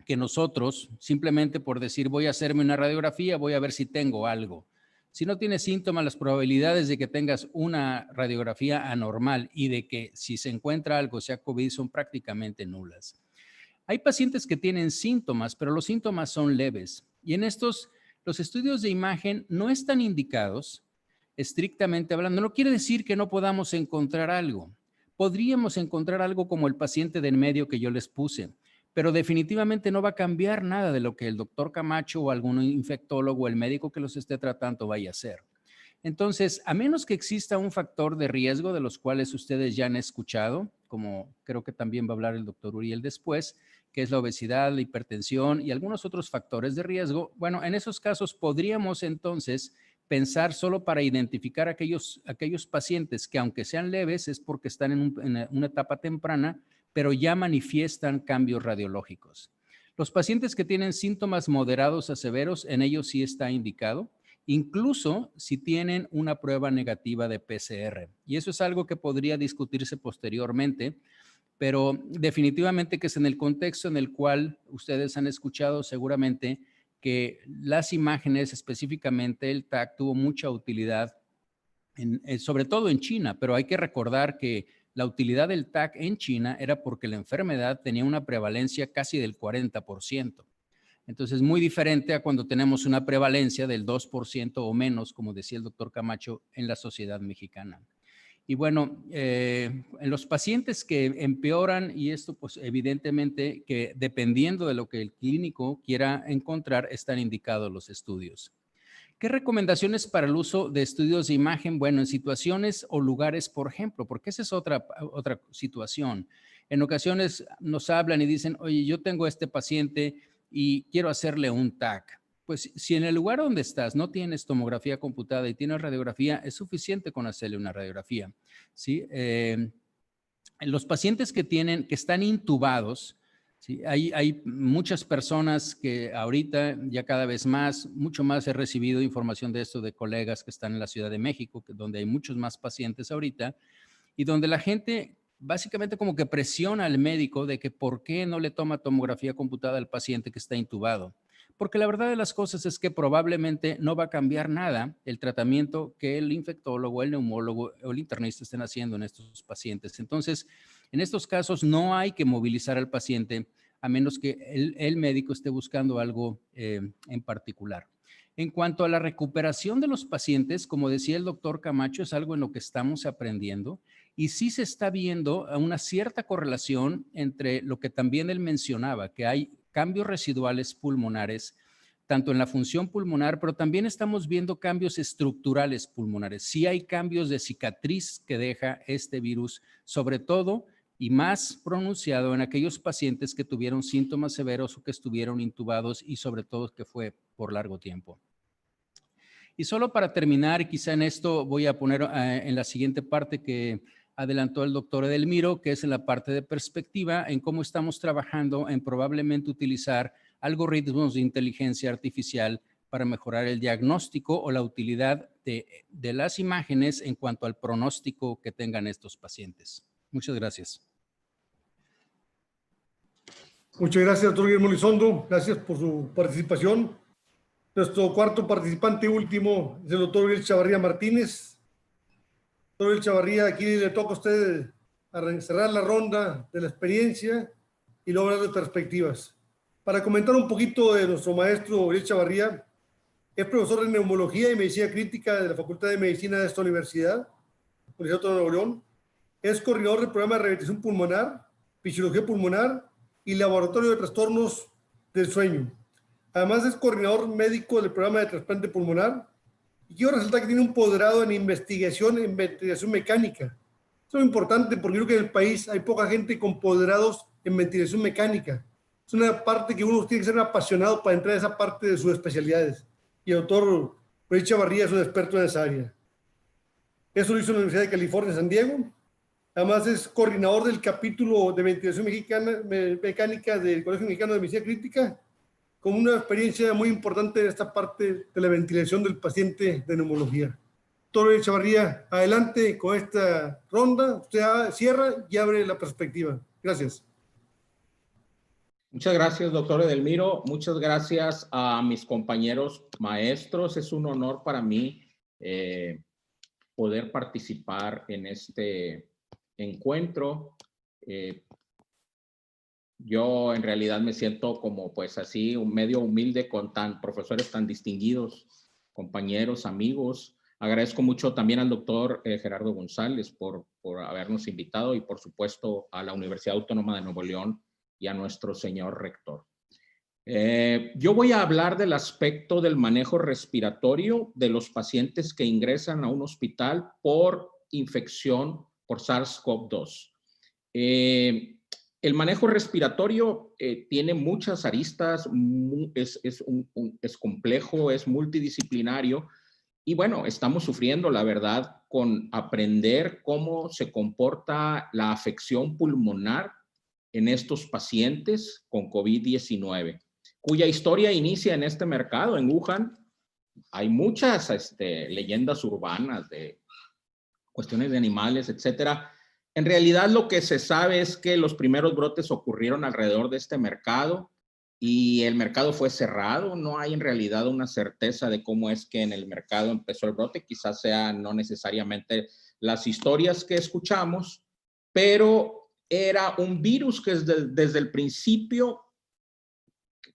que nosotros, simplemente por decir voy a hacerme una radiografía, voy a ver si tengo algo. Si no tienes síntomas, las probabilidades de que tengas una radiografía anormal y de que si se encuentra algo sea COVID son prácticamente nulas. Hay pacientes que tienen síntomas, pero los síntomas son leves. Y en estos, los estudios de imagen no están indicados, estrictamente hablando. No quiere decir que no podamos encontrar algo. Podríamos encontrar algo como el paciente del medio que yo les puse, pero definitivamente no va a cambiar nada de lo que el doctor Camacho o algún infectólogo o el médico que los esté tratando vaya a hacer. Entonces, a menos que exista un factor de riesgo de los cuales ustedes ya han escuchado, como creo que también va a hablar el doctor Uriel después, que es la obesidad, la hipertensión y algunos otros factores de riesgo, bueno, en esos casos podríamos entonces pensar solo para identificar aquellos pacientes que aunque sean leves es porque están en una etapa temprana, pero ya manifiestan cambios radiológicos. Los pacientes que tienen síntomas moderados a severos, en ellos sí está indicado, incluso si tienen una prueba negativa de PCR. Y eso es algo que podría discutirse posteriormente, pero definitivamente que es en el contexto en el cual ustedes han escuchado seguramente que las imágenes, específicamente el TAC, tuvo mucha utilidad, sobre todo en China, pero hay que recordar que la utilidad del TAC en China era porque la enfermedad tenía una prevalencia casi del 40%. Entonces, muy diferente a cuando tenemos una prevalencia del 2% o menos, como decía el doctor Camacho, en la sociedad mexicana. Y bueno, en los pacientes que empeoran, y esto pues evidentemente que dependiendo de lo que el clínico quiera encontrar, están indicados los estudios. ¿Qué recomendaciones para el uso de estudios de imagen? Bueno, en situaciones o lugares, por ejemplo, porque esa es otra situación. En ocasiones nos hablan y dicen, oye, yo tengo este paciente y quiero hacerle un TAC. Pues si en el lugar donde estás no tienes tomografía computada y tienes radiografía, es suficiente con hacerle una radiografía, ¿sí? Los pacientes que están intubados, Sí, hay muchas personas que ahorita ya cada vez más, mucho más he recibido información de esto de colegas que están en la Ciudad de México, donde hay muchos más pacientes ahorita y donde la gente básicamente como que presiona al médico de que por qué no le toma tomografía computada al paciente que está intubado. Porque la verdad de las cosas es que probablemente no va a cambiar nada el tratamiento que el infectólogo, el neumólogo o el internista estén haciendo en estos pacientes. Entonces, en estos casos no hay que movilizar al paciente a menos que el médico esté buscando algo en particular. En cuanto a la recuperación de los pacientes, como decía el doctor Camacho, es algo en lo que estamos aprendiendo y sí se está viendo una cierta correlación entre lo que también él mencionaba, que hay cambios residuales pulmonares, tanto en la función pulmonar, pero también estamos viendo cambios estructurales pulmonares. Sí hay cambios de cicatriz que deja este virus, sobre todo y más pronunciado en aquellos pacientes que tuvieron síntomas severos o que estuvieron intubados y sobre todo que fue por largo tiempo. Y solo para terminar, quizá en esto voy a poner en la siguiente parte que adelantó el doctor Edelmiro, que es en la parte de perspectiva, en cómo estamos trabajando en probablemente utilizar algoritmos de inteligencia artificial para mejorar el diagnóstico o la utilidad de las imágenes en cuanto al pronóstico que tengan estos pacientes. Muchas gracias.
Muchas gracias, doctor Guillermo Elizondo. Gracias por su participación. Nuestro cuarto participante último es el doctor Uriel Chavarría Martínez. Doctor Uriel Chavarría, aquí le toca a usted cerrar la ronda de la experiencia y luego hablar de perspectivas. Para comentar un poquito de nuestro maestro Uriel Chavarría, es profesor de neumología y medicina crítica de la Facultad de Medicina de esta universidad, Universidad Autónoma de Nuevo León. Es coordinador del programa de rehabilitación pulmonar, fisiología pulmonar y laboratorio de trastornos del sueño. Además es coordinador médico del programa de trasplante pulmonar y quiero resaltar que tiene un posgrado en investigación en ventilación mecánica. Eso es importante porque creo que en el país hay poca gente con posgrados en ventilación mecánica. Es una parte que uno tiene que ser apasionado para entrar a esa parte de sus especialidades. Y el doctor Uriel Chavarría es un experto en esa área. Eso lo hizo en la Universidad de California, San Diego. Además es coordinador del capítulo de ventilación mecánica del Colegio Mexicano de Medicina Crítica, con una experiencia muy importante en esta parte de la ventilación del paciente de neumología. Doctor Chavarría, adelante con esta ronda. Usted cierra y abre la perspectiva. Gracias.
Muchas gracias, doctor Edelmiro. Muchas gracias a mis compañeros maestros. Es un honor para mí poder participar en este encuentro. Yo en realidad me siento como pues así un medio humilde con profesores tan distinguidos, compañeros, amigos. Agradezco mucho también al doctor Gerardo González por habernos invitado y por supuesto a la Universidad Autónoma de Nuevo León y a nuestro señor rector. Yo voy a hablar del aspecto del manejo respiratorio de los pacientes que ingresan a un hospital por infección por SARS-CoV-2. El manejo respiratorio tiene muchas aristas, es complejo, es multidisciplinario y bueno, estamos sufriendo, la verdad, con aprender cómo se comporta la afección pulmonar en estos pacientes con COVID-19, cuya historia inicia en este mercado, en Wuhan. Hay muchas leyendas urbanas de cuestiones de animales, etcétera. En realidad lo que se sabe es que los primeros brotes ocurrieron alrededor de este mercado y el mercado fue cerrado. No hay en realidad una certeza de cómo es que en el mercado empezó el brote. Quizás sean no necesariamente las historias que escuchamos, pero era un virus que desde el principio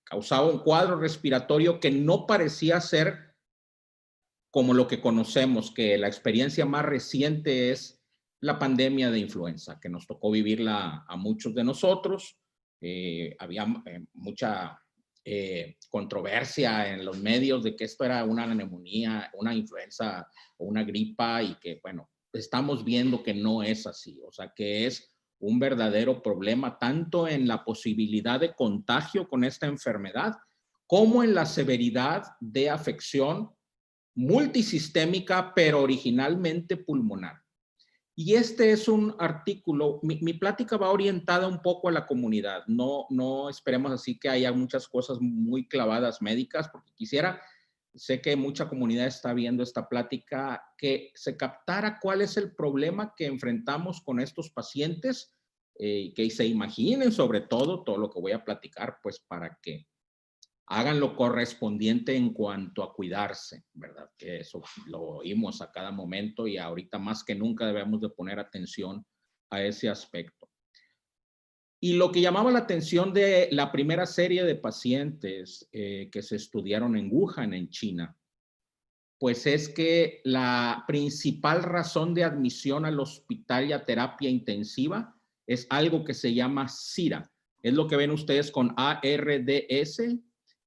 causaba un cuadro respiratorio que no parecía ser como lo que conocemos, que la experiencia más reciente es la pandemia de influenza, que nos tocó vivirla a muchos de nosotros. Había mucha controversia en los medios de que esto era una neumonía, una influenza o una gripa y que, bueno, estamos viendo que no es así. O sea, que es un verdadero problema tanto en la posibilidad de contagio con esta enfermedad como en la severidad de afección multisistémica, pero originalmente pulmonar. Y este es un artículo, mi plática va orientada un poco a la comunidad. No esperemos así que haya muchas cosas muy clavadas médicas, porque sé que mucha comunidad está viendo esta plática, que se captara cuál es el problema que enfrentamos con estos pacientes, que se imaginen sobre todo lo que voy a platicar, pues para que hagan lo correspondiente en cuanto a cuidarse, ¿verdad? Que eso lo oímos a cada momento y ahorita más que nunca debemos de poner atención a ese aspecto. Y lo que llamaba la atención de la primera serie de pacientes que se estudiaron en Wuhan, en China, pues es que la principal razón de admisión al hospital y a terapia intensiva es algo que se llama SIRA. Es lo que ven ustedes con ARDS,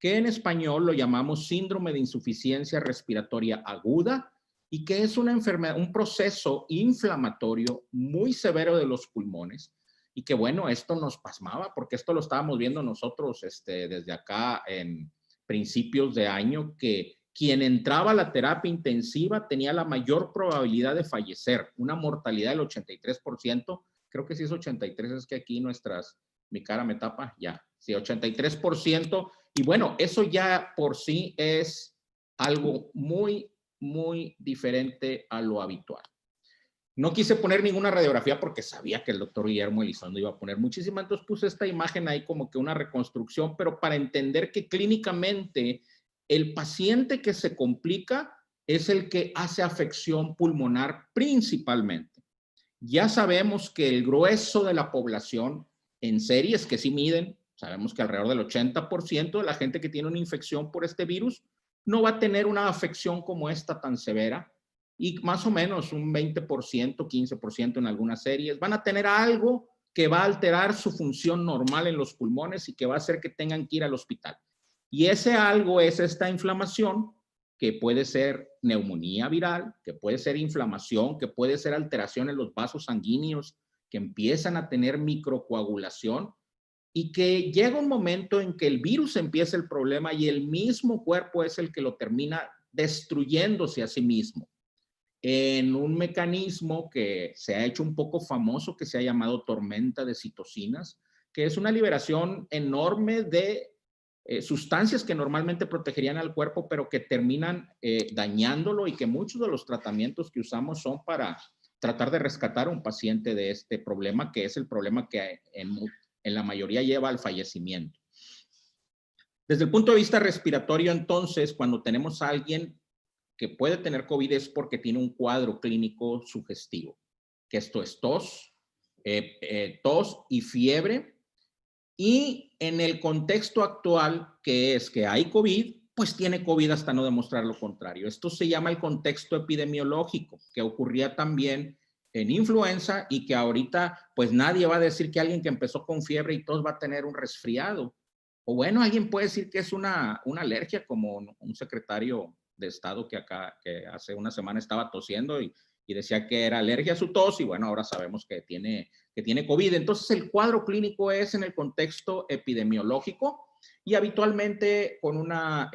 que en español lo llamamos síndrome de insuficiencia respiratoria aguda, y que es una enfermedad, un proceso inflamatorio muy severo de los pulmones, y que bueno, esto nos pasmaba, porque esto lo estábamos viendo nosotros desde acá en principios de año, que quien entraba a la terapia intensiva tenía la mayor probabilidad de fallecer, una mortalidad del 83%, creo que sí es 83, es que aquí mi cara me tapa, ya, sí, 83%, y bueno, eso ya por sí es algo muy, muy diferente a lo habitual. No quise poner ninguna radiografía porque sabía que el doctor Guillermo Elizondo iba a poner muchísima, entonces puse esta imagen ahí como que una reconstrucción, pero para entender que clínicamente el paciente que se complica es el que hace afección pulmonar principalmente. Ya sabemos que el grueso de la población en series que sí miden, sabemos que alrededor del 80% de la gente que tiene una infección por este virus no va a tener una afección como esta tan severa, y más o menos un 20%, 15% en algunas series van a tener algo que va a alterar su función normal en los pulmones y que va a hacer que tengan que ir al hospital. Y ese algo es esta inflamación, que puede ser neumonía viral, que puede ser inflamación, que puede ser alteración en los vasos sanguíneos, que empiezan a tener microcoagulación, y que llega un momento en que el virus empieza el problema y el mismo cuerpo es el que lo termina destruyéndose a sí mismo, en un mecanismo que se ha hecho un poco famoso, que se ha llamado tormenta de citocinas, que es una liberación enorme de sustancias que normalmente protegerían al cuerpo, pero que terminan dañándolo, y que muchos de los tratamientos que usamos son para tratar de rescatar a un paciente de este problema, que es el problema que en la mayoría lleva al fallecimiento. Desde el punto de vista respiratorio, entonces, cuando tenemos a alguien que puede tener COVID es porque tiene un cuadro clínico sugestivo, que esto es tos y fiebre. Y en el contexto actual, que es que hay COVID, pues tiene COVID hasta no demostrar lo contrario. Esto se llama el contexto epidemiológico, que ocurría también en influenza, y que ahorita pues nadie va a decir que alguien que empezó con fiebre y tos va a tener un resfriado. O bueno, alguien puede decir que es una alergia, como un secretario de Estado que hace una semana estaba tosiendo y decía que era alergia a su tos, y bueno, ahora sabemos que tiene COVID. Entonces el cuadro clínico es en el contexto epidemiológico, y habitualmente con una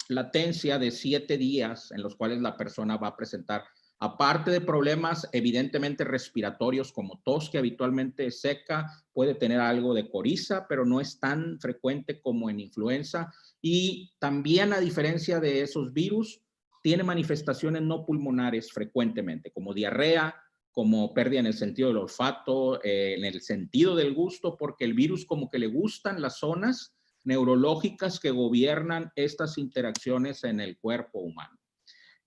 latencia de 7 días en los cuales la persona va a presentar, aparte de problemas evidentemente respiratorios como tos, que habitualmente es seca, puede tener algo de coriza, pero no es tan frecuente como en influenza, y también, a diferencia de esos virus, tiene manifestaciones no pulmonares frecuentemente, como diarrea, como pérdida en el sentido del olfato, en el sentido del gusto, porque el virus como que le gustan las zonas neurológicas que gobiernan estas interacciones en el cuerpo humano.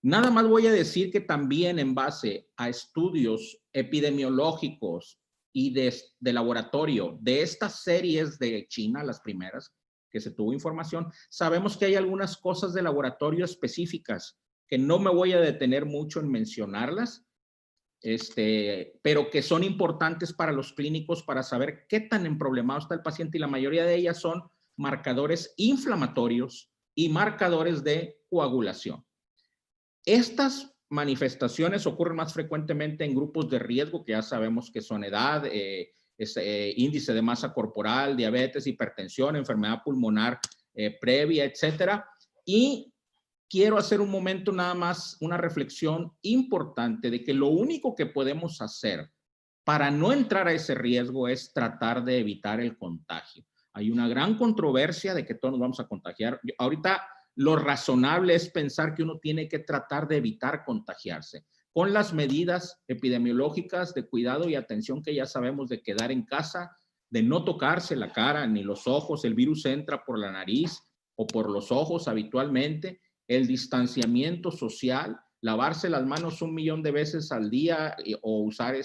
Nada más voy a decir que también, en base a estudios epidemiológicos y de laboratorio de estas series de China, las primeras que se tuvo información, sabemos que hay algunas cosas de laboratorio específicas que no me voy a detener mucho en mencionarlas, pero que son importantes para los clínicos para saber qué tan emproblemado está el paciente, y la mayoría de ellas son marcadores inflamatorios y marcadores de coagulación. Estas manifestaciones ocurren más frecuentemente en grupos de riesgo, que ya sabemos que son edad, índice de masa corporal, diabetes, hipertensión, enfermedad pulmonar previa, etcétera. Y quiero hacer un momento nada más una reflexión importante de que lo único que podemos hacer para no entrar a ese riesgo es tratar de evitar el contagio. Hay una gran controversia de que todos nos vamos a contagiar. Ahorita lo razonable es pensar que uno tiene que tratar de evitar contagiarse con las medidas epidemiológicas de cuidado y atención que ya sabemos, de quedar en casa, de no tocarse la cara ni los ojos. El virus entra por la nariz o por los ojos habitualmente. El distanciamiento social, lavarse las manos 1,000,000 de veces al día o usar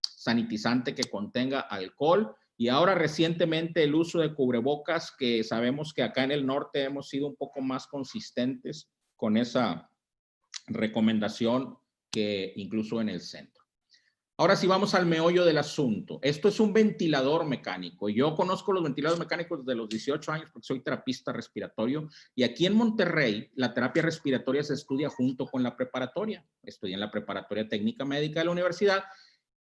sanitizante que contenga alcohol. Y ahora recientemente el uso de cubrebocas, que sabemos que acá en el norte hemos sido un poco más consistentes con esa recomendación que incluso en el centro. Ahora sí vamos al meollo del asunto. Esto es un ventilador mecánico. Yo conozco los ventiladores mecánicos desde los 18 años porque soy terapista respiratorio, y aquí en Monterrey la terapia respiratoria se estudia junto con la preparatoria. Estudié en la preparatoria técnica médica de la universidad,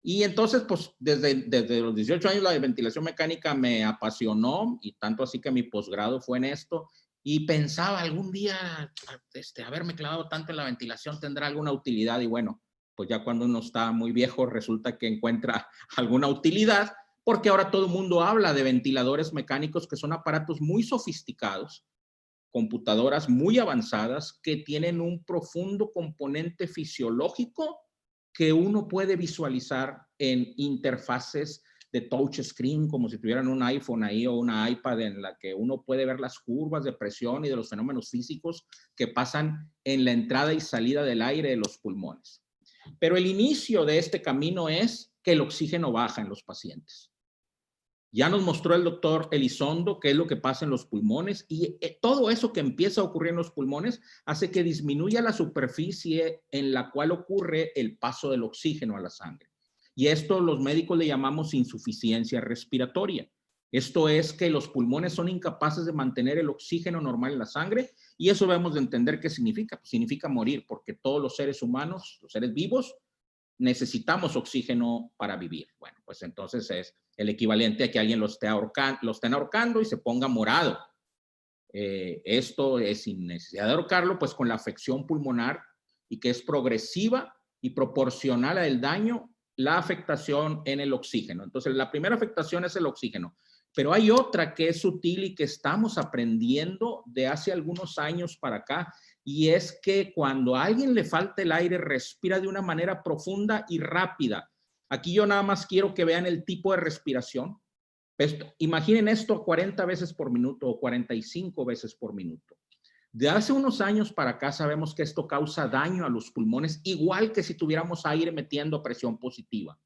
y entonces pues desde los 18 años la ventilación mecánica me apasionó, y tanto así que mi posgrado fue en esto, y pensaba algún día haberme clavado tanto en la ventilación tendrá alguna utilidad, y bueno, pues ya cuando uno está muy viejo resulta que encuentra alguna utilidad, porque ahora todo el mundo habla de ventiladores mecánicos, que son aparatos muy sofisticados, computadoras muy avanzadas que tienen un profundo componente fisiológico que uno puede visualizar en interfaces de touchscreen, como si tuvieran un iPhone ahí o una iPad, en la que uno puede ver las curvas de presión y de los fenómenos físicos que pasan en la entrada y salida del aire de los pulmones. Pero el inicio de este camino es que el oxígeno baja en los pacientes. Ya nos mostró el doctor Elizondo qué es lo que pasa en los pulmones, y todo eso que empieza a ocurrir en los pulmones hace que disminuya la superficie en la cual ocurre el paso del oxígeno a la sangre. Y esto los médicos le llamamos insuficiencia respiratoria. Esto es que los pulmones son incapaces de mantener el oxígeno normal en la sangre, y eso debemos de entender qué significa. Pues significa morir, porque todos los seres humanos, los seres vivos, necesitamos oxígeno para vivir. Bueno, pues entonces es el equivalente a que alguien lo estén ahorcando y se ponga morado. Esto es sin necesidad de ahorcarlo, pues con la afección pulmonar, y que es progresiva y proporcional al daño, la afectación en el oxígeno. Entonces, la primera afectación es el oxígeno. Pero hay otra que es sutil y que estamos aprendiendo de hace algunos años para acá, y es que cuando a alguien le falta el aire, respira de una manera profunda y rápida. Aquí yo nada más quiero que vean el tipo de respiración. Imaginen esto 40 veces por minuto o 45 veces por minuto. De hace unos años para acá sabemos que esto causa daño a los pulmones, igual que si tuviéramos aire metiendo a presión positiva.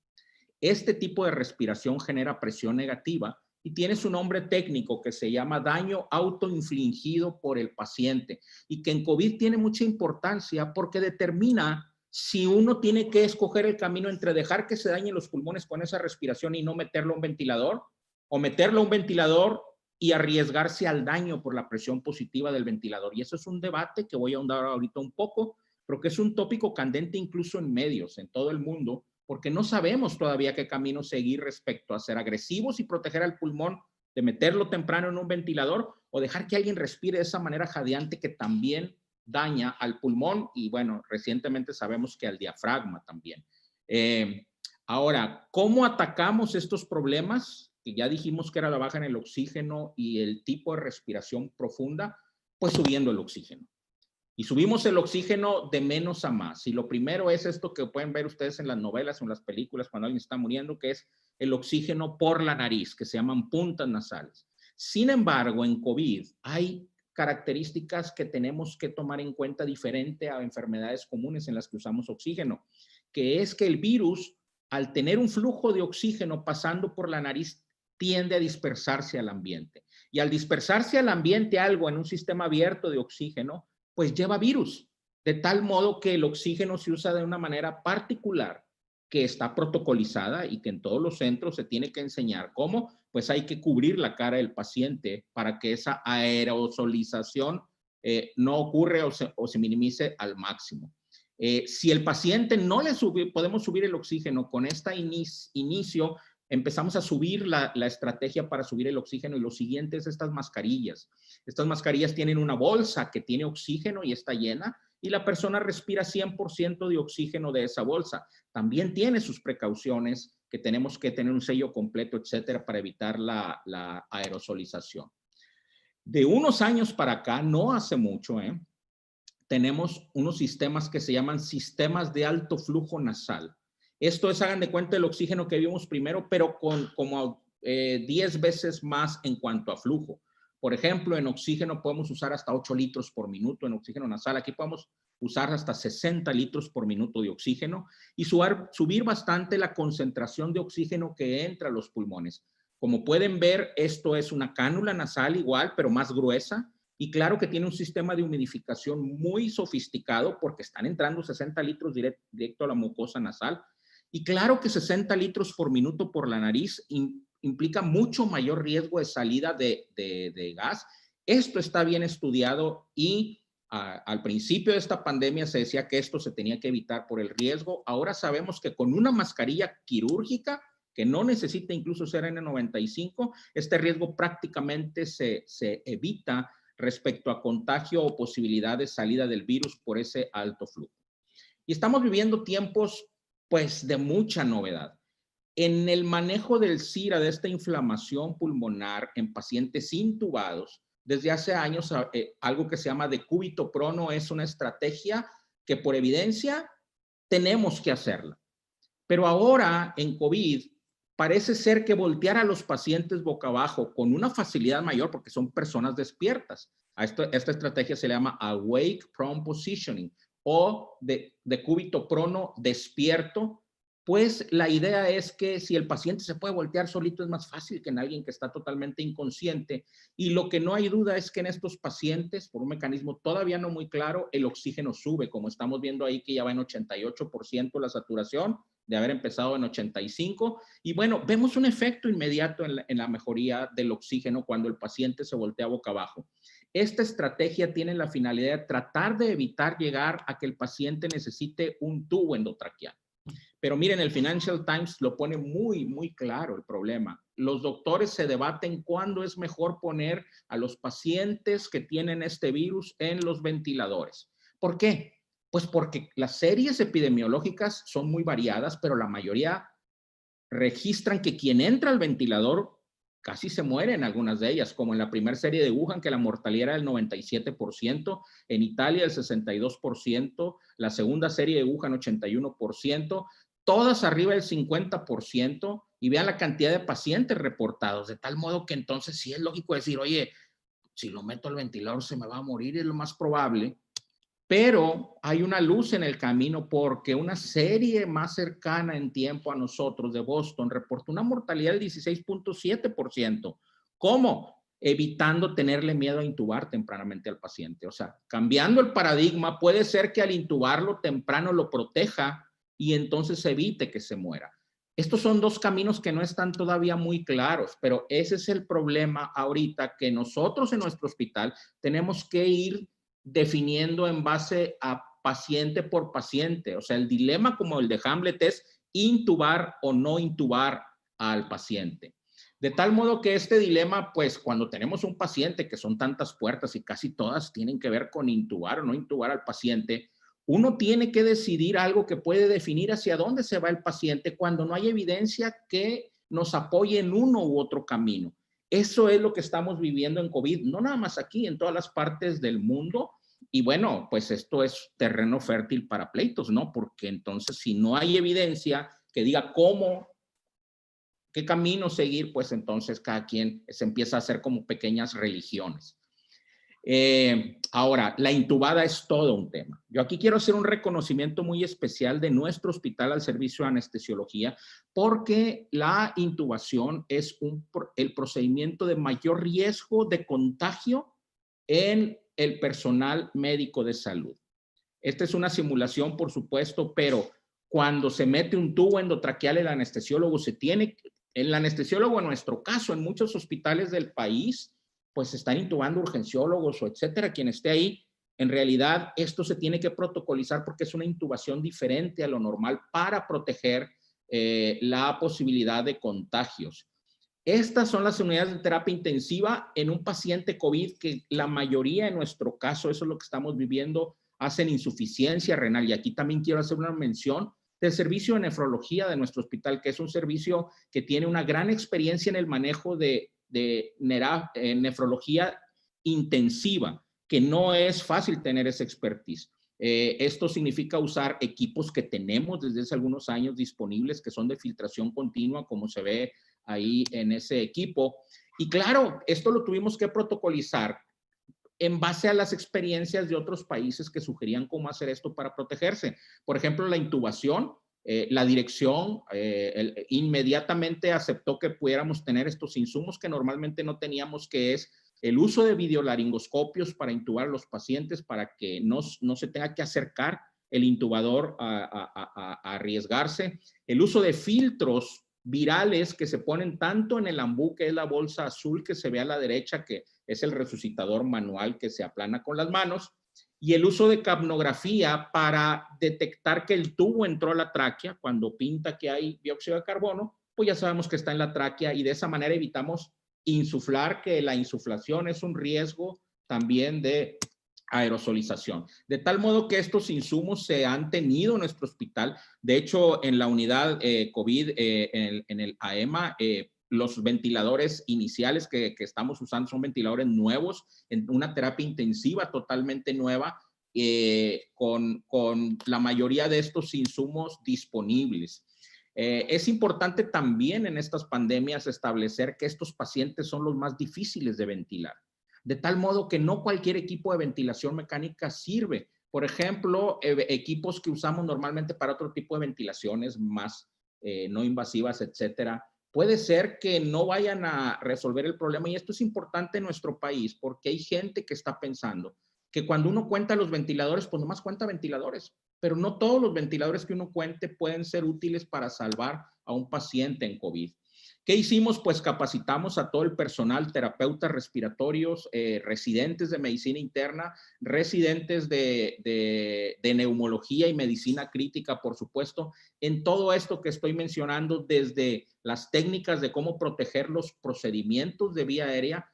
Este tipo de respiración genera presión negativa y tiene su nombre técnico, que se llama daño autoinfligido por el paciente, y que en COVID tiene mucha importancia porque determina si uno tiene que escoger el camino entre dejar que se dañen los pulmones con esa respiración y no meterlo a un ventilador, o meterlo a un ventilador y arriesgarse al daño por la presión positiva del ventilador. Y eso es un debate que voy a ahondar ahorita un poco, pero que es un tópico candente incluso en medios, en todo el mundo, porque no sabemos todavía qué camino seguir respecto a ser agresivos y proteger al pulmón, de meterlo temprano en un ventilador, o dejar que alguien respire de esa manera jadeante que también daña al pulmón, y bueno, recientemente sabemos que al diafragma también. Ahora, ¿cómo atacamos estos problemas? Que ya dijimos que era la baja en el oxígeno y el tipo de respiración profunda, pues subiendo el oxígeno. Y subimos el oxígeno de menos a más. Y lo primero es esto que pueden ver ustedes en las novelas o en las películas cuando alguien está muriendo, que es el oxígeno por la nariz, que se llaman puntas nasales. Sin embargo, en COVID hay características que tenemos que tomar en cuenta diferente a enfermedades comunes en las que usamos oxígeno, que es que el virus, al tener un flujo de oxígeno pasando por la nariz, tiende a dispersarse al ambiente. Y al dispersarse al ambiente algo en un sistema abierto de oxígeno, pues lleva virus, de tal modo que el oxígeno se usa de una manera particular, que está protocolizada y que en todos los centros se tiene que enseñar cómo, pues hay que cubrir la cara del paciente para que esa aerosolización no ocurra o se minimice al máximo. Si el paciente no le podemos subir el oxígeno con este inicio, empezamos a subir la estrategia para subir el oxígeno, y lo siguiente es estas mascarillas. Estas mascarillas tienen una bolsa que tiene oxígeno y está llena, y la persona respira 100% de oxígeno de esa bolsa. También tiene sus precauciones, que tenemos que tener un sello completo, etcétera, para evitar la aerosolización. De unos años para acá, no hace mucho, tenemos unos sistemas que se llaman sistemas de alto flujo nasal. Esto es, hagan de cuenta, el oxígeno que vimos primero, pero con como 10 veces más en cuanto a flujo. Por ejemplo, en oxígeno podemos usar hasta 8 litros por minuto en oxígeno nasal. Aquí podemos usar hasta 60 litros por minuto de oxígeno y subir bastante la concentración de oxígeno que entra a los pulmones. Como pueden ver, esto es una cánula nasal igual, pero más gruesa. Y claro que tiene un sistema de humidificación muy sofisticado, porque están entrando 60 litros directo a la mucosa nasal. Y claro que 60 litros por minuto por la nariz implica mucho mayor riesgo de salida de gas. Esto está bien estudiado, y al principio de esta pandemia se decía que esto se tenía que evitar por el riesgo. Ahora sabemos que con una mascarilla quirúrgica, que no necesita incluso ser N95, este riesgo prácticamente se evita respecto a contagio o posibilidad de salida del virus por ese alto flujo. Y estamos viviendo tiempos, pues, de mucha novedad. En el manejo del SIRA, de esta inflamación pulmonar en pacientes intubados, desde hace años, algo que se llama decúbito prono es una estrategia que por evidencia tenemos que hacerla. Pero ahora en COVID parece ser que voltear a los pacientes boca abajo con una facilidad mayor, porque son personas despiertas. A esta estrategia se le llama awake prone positioning, o decúbito prono despierto. Pues la idea es que si el paciente se puede voltear solito, es más fácil que en alguien que está totalmente inconsciente. Y lo que no hay duda es que en estos pacientes, por un mecanismo todavía no muy claro, el oxígeno sube, como estamos viendo ahí, que ya va en 88% la saturación, de haber empezado en 85. Y bueno, vemos un efecto inmediato en la mejoría del oxígeno cuando el paciente se voltea boca abajo. Esta estrategia tiene la finalidad de tratar de evitar llegar a que el paciente necesite un tubo endotraqueal. Pero miren, el Financial Times lo pone muy, muy claro el problema. Los doctores se debaten cuándo es mejor poner a los pacientes que tienen este virus en los ventiladores. ¿Por qué? Pues porque las series epidemiológicas son muy variadas, pero la mayoría registran que quien entra al ventilador casi se muere en algunas de ellas, como en la primera serie de Wuhan, que la mortalidad era del 97%, en Italia el 62%, la segunda serie de Wuhan 81%, todas arriba del 50%, y vean la cantidad de pacientes reportados, de tal modo que entonces sí es lógico decir, oye, si lo meto al ventilador se me va a morir, es lo más probable. Pero hay una luz en el camino, porque una serie más cercana en tiempo a nosotros de Boston reportó una mortalidad del 16.7%. ¿Cómo? Evitando tenerle miedo a intubar tempranamente al paciente. O sea, cambiando el paradigma, puede ser que al intubarlo temprano lo proteja y entonces evite que se muera. Estos son dos caminos que no están todavía muy claros, pero ese es el problema ahorita, que nosotros en nuestro hospital tenemos que ir definiendo en base a paciente por paciente. O sea, el dilema como el de Hamlet es intubar o no intubar al paciente. De tal modo que este dilema, pues cuando tenemos un paciente, que son tantas puertas y casi todas tienen que ver con intubar o no intubar al paciente, uno tiene que decidir algo que puede definir hacia dónde se va el paciente cuando no hay evidencia que nos apoye en uno u otro camino. Eso es lo que estamos viviendo en COVID, no nada más aquí, en todas las partes del mundo. Y bueno, pues esto es terreno fértil para pleitos, ¿no? Porque entonces si no hay evidencia que diga qué camino seguir, pues entonces cada quien se empieza a hacer como pequeñas religiones. Ahora, la intubada es todo un tema. Yo aquí quiero hacer un reconocimiento muy especial de nuestro hospital al servicio de anestesiología, porque la intubación es el procedimiento de mayor riesgo de contagio en el personal médico de salud. Esta es una simulación, por supuesto, pero cuando se mete un tubo endotraqueal, el anestesiólogo el anestesiólogo en nuestro caso, en muchos hospitales del país, pues están intubando urgenciólogos o etcétera, quien esté ahí. En realidad, esto se tiene que protocolizar porque es una intubación diferente a lo normal para proteger la posibilidad de contagios. Estas son las unidades de terapia intensiva en un paciente COVID que la mayoría en nuestro caso, eso es lo que estamos viviendo, hacen insuficiencia renal. Y aquí también quiero hacer una mención del servicio de nefrología de nuestro hospital, que es un servicio que tiene una gran experiencia en el manejo de nefrología intensiva, que no es fácil tener esa expertise. Esto significa usar equipos que tenemos desde hace algunos años disponibles, que son de filtración continua, como se ve ahí en ese equipo. Y claro, esto lo tuvimos que protocolizar en base a las experiencias de otros países que sugerían cómo hacer esto para protegerse. Por ejemplo, la intubación, la dirección inmediatamente aceptó que pudiéramos tener estos insumos que normalmente no teníamos, que es el uso de videolaringoscopios para intubar a los pacientes para que no se tenga que acercar el intubador a arriesgarse, el uso de filtros virales que se ponen tanto en el ambú, que es la bolsa azul que se ve a la derecha, que es el resucitador manual que se aplana con las manos, y el uso de capnografía para detectar que el tubo entró a la tráquea. Cuando pinta que hay dióxido de carbono, pues ya sabemos que está en la tráquea, y de esa manera evitamos insuflar, que la insuflación es un riesgo también de aerosolización. De tal modo que estos insumos se han tenido en nuestro hospital. De hecho, en la unidad COVID, en el AEMA, los ventiladores iniciales que estamos usando son ventiladores nuevos, en una terapia intensiva totalmente nueva, con la mayoría de estos insumos disponibles. Es importante también en estas pandemias establecer que estos pacientes son los más difíciles de ventilar, de tal modo que no cualquier equipo de ventilación mecánica sirve. Por ejemplo, equipos que usamos normalmente para otro tipo de ventilaciones más no invasivas, etcétera, puede ser que no vayan a resolver el problema. Y esto es importante en nuestro país porque hay gente que está pensando que cuando uno cuenta los ventiladores, pues nomás cuenta ventiladores, pero no todos los ventiladores que uno cuente pueden ser útiles para salvar a un paciente en COVID. ¿Qué hicimos? Pues capacitamos a todo el personal, terapeutas respiratorios, residentes de medicina interna, residentes de neumología y medicina crítica, por supuesto, en todo esto que estoy mencionando, desde las técnicas de cómo proteger los procedimientos de vía aérea,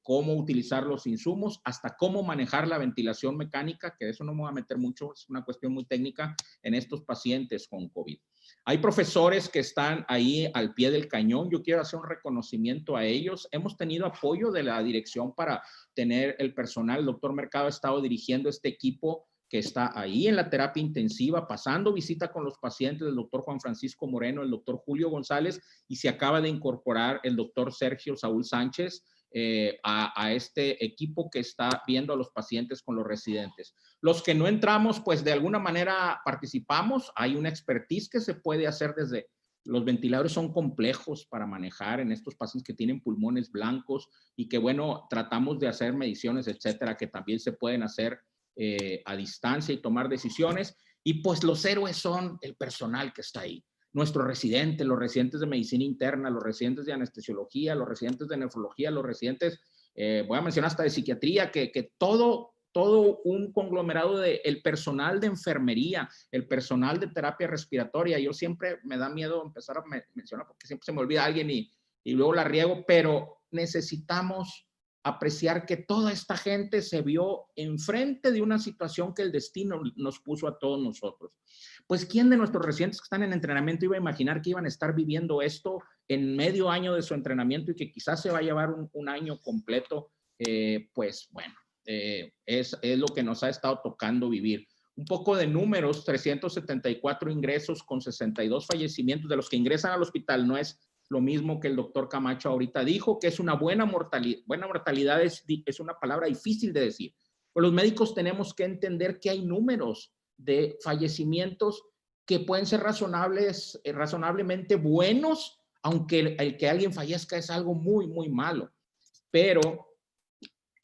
cómo utilizar los insumos, hasta cómo manejar la ventilación mecánica, que de eso no me voy a meter mucho, es una cuestión muy técnica en estos pacientes con COVID. Hay profesores que están ahí al pie del cañón. Yo quiero hacer un reconocimiento a ellos. Hemos tenido apoyo de la dirección para tener el personal. El doctor Mercado ha estado dirigiendo este equipo que está ahí en la terapia intensiva, pasando visita con los pacientes, el doctor Juan Francisco Moreno, el doctor Julio González, y se acaba de incorporar el doctor Sergio Saúl Sánchez a este equipo que está viendo a los pacientes con los residentes. Los que no entramos, pues de alguna manera participamos. Hay una expertise que se puede hacer desde... Los ventiladores son complejos para manejar en estos pacientes que tienen pulmones blancos y que, bueno, tratamos de hacer mediciones, etcétera, que también se pueden hacer a distancia y tomar decisiones. Y pues los héroes son el personal que está ahí. Nuestros residentes, los residentes de medicina interna, los residentes de anestesiología, los residentes de nefrología, los residentes, voy a mencionar hasta de psiquiatría, que todo un conglomerado de el personal de enfermería, el personal de terapia respiratoria. Yo siempre me da miedo empezar a mencionar porque siempre se me olvida alguien y luego la riego, pero necesitamos apreciar que toda esta gente se vio enfrente de una situación que el destino nos puso a todos nosotros. Pues, ¿quién de nuestros residentes que están en entrenamiento iba a imaginar que iban a estar viviendo esto en medio año de su entrenamiento y que quizás se va a llevar un año completo? Pues, bueno, es lo que nos ha estado tocando vivir. Un poco de números: 374 ingresos con 62 fallecimientos. De los que ingresan al hospital, no es lo mismo que el doctor Camacho ahorita dijo, que es una buena mortalidad. Buena mortalidad es una palabra difícil de decir. Pues los médicos tenemos que entender que hay números de fallecimientos que pueden ser razonablemente buenos, aunque el que alguien fallezca es algo muy, muy malo. Pero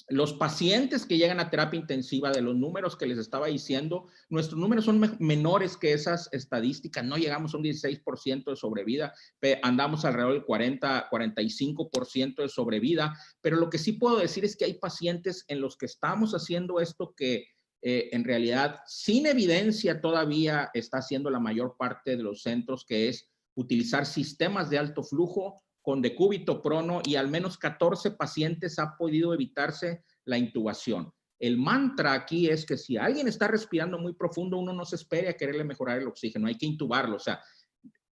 los pacientes que llegan a terapia intensiva, de los números que les estaba diciendo, nuestros números son menores que esas estadísticas. No llegamos a un 16% de sobrevida, andamos alrededor del 40-45% de sobrevida, pero lo que sí puedo decir es que hay pacientes en los que estamos haciendo esto que en realidad, sin evidencia todavía está haciendo la mayor parte de los centros, que es utilizar sistemas de alto flujo con decúbito prono, y al menos 14 pacientes ha podido evitarse la intubación. El mantra aquí es que si alguien está respirando muy profundo, uno no se espere a quererle mejorar el oxígeno, hay que intubarlo. O sea,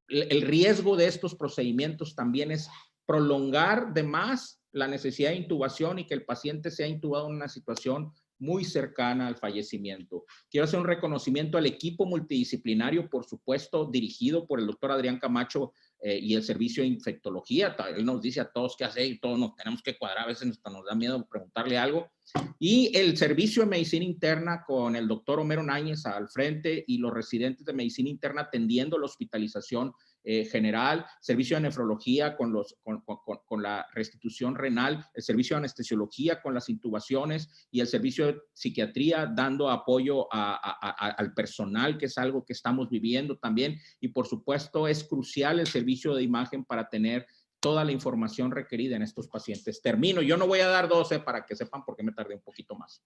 el riesgo de estos procedimientos también es prolongar de más la necesidad de intubación y que el paciente sea intubado en una situación muy cercana al fallecimiento. Quiero hacer un reconocimiento al equipo multidisciplinario, por supuesto, dirigido por el doctor Adrián Camacho y el servicio de infectología. Él nos dice a todos qué hacer y todos nos tenemos que cuadrar, a veces nos da miedo preguntarle algo. Y el servicio de medicina interna con el doctor Homero Náñez al frente y los residentes de medicina interna atendiendo la hospitalización general, servicio de nefrología con la restitución renal, el servicio de anestesiología con las intubaciones y el servicio de psiquiatría dando apoyo al personal, que es algo que estamos viviendo también. Y por supuesto es crucial el servicio de imagen para tener toda la información requerida en estos pacientes. Termino, yo no voy a dar 12 para que sepan por qué me tardé un poquito más.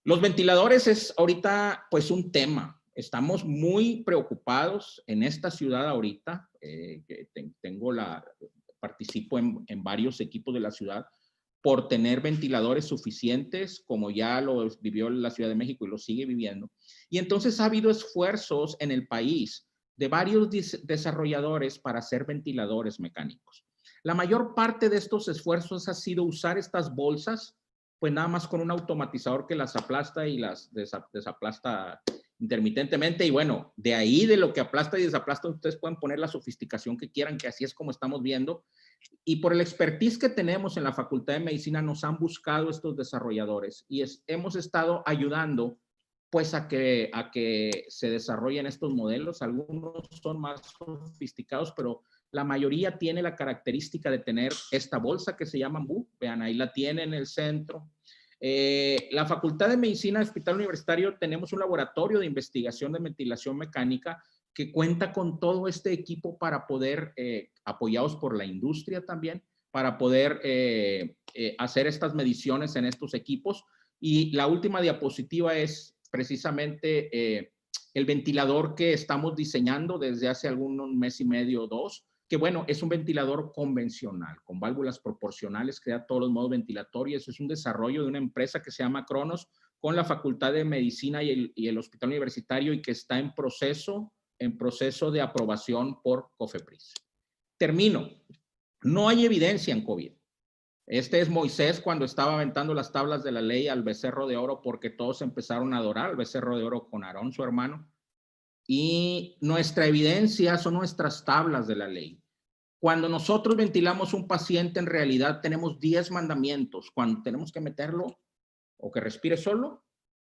Los ventiladores es ahorita pues un tema. Estamos muy preocupados en esta ciudad ahorita. Participo en varios equipos de la ciudad por tener ventiladores suficientes, como ya lo vivió la Ciudad de México y lo sigue viviendo. Y entonces ha habido esfuerzos en el país de varios desarrolladores para hacer ventiladores mecánicos. La mayor parte de estos esfuerzos ha sido usar estas bolsas, pues nada más con un automatizador que las aplasta y las desaplasta intermitentemente. Y bueno, de ahí de lo que aplasta y desaplasta, ustedes pueden poner la sofisticación que quieran, que así es como estamos viendo. Y por el expertise que tenemos en la Facultad de Medicina, nos han buscado estos desarrolladores y hemos estado ayudando pues a que se desarrollen estos modelos. Algunos son más sofisticados, pero la mayoría tiene la característica de tener esta bolsa que se llama MBU. Vean, ahí la tiene en el centro. La Facultad de Medicina Hospital Universitario tenemos un laboratorio de investigación de ventilación mecánica que cuenta con todo este equipo para poder, apoyados por la industria también, para poder hacer estas mediciones en estos equipos. Y la última diapositiva es precisamente el ventilador que estamos diseñando desde hace algún mes y medio o dos, que bueno, es un ventilador convencional, con válvulas proporcionales que da todos los modos ventilatorios. Es un desarrollo de una empresa que se llama Cronos, con la Facultad de Medicina y el Hospital Universitario, y que está en proceso de aprobación por COFEPRIS. Termino. No hay evidencia en COVID. Este es Moisés cuando estaba aventando las tablas de la ley al becerro de oro, porque todos empezaron a adorar al becerro de oro con Aarón, su hermano. Y nuestra evidencia son nuestras tablas de la ley. Cuando nosotros ventilamos un paciente, en realidad tenemos 10 mandamientos. Cuando tenemos que meterlo, o que respire solo,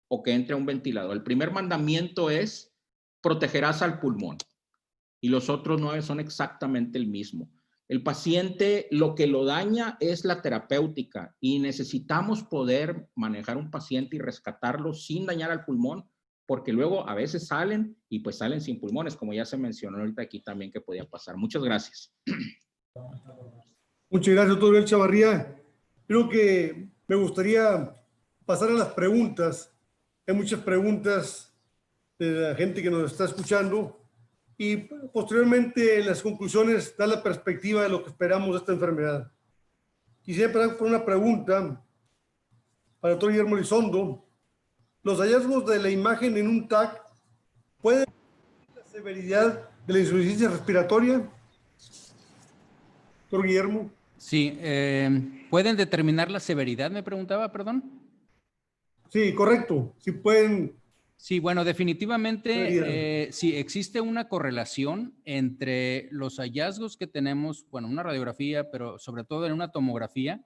o que entre a un ventilador. El primer mandamiento es: protegerás al pulmón. Y los otros 9 son exactamente el mismo. El paciente, lo que lo daña es la terapéutica, y necesitamos poder manejar un paciente y rescatarlo sin dañar al pulmón, porque luego a veces salen y pues salen sin pulmones, como ya se mencionó ahorita aquí también que podía pasar. Muchas gracias.
Muchas gracias, doctor Abel Chavarría. Creo que me gustaría pasar a las preguntas. Hay muchas preguntas de la gente que nos está escuchando, y posteriormente en las conclusiones da la perspectiva de lo que esperamos de esta enfermedad. Quisiera empezar por una pregunta para el doctor Guillermo Elizondo. ¿Los hallazgos de la imagen en un TAC pueden medir la severidad de la insuficiencia respiratoria? Doctor Guillermo.
Sí, ¿pueden determinar la severidad? Me preguntaba, perdón.
Sí, correcto. Sí pueden.
Sí, bueno, definitivamente sí existe una correlación entre los hallazgos que tenemos, bueno, una radiografía, pero sobre todo en una tomografía,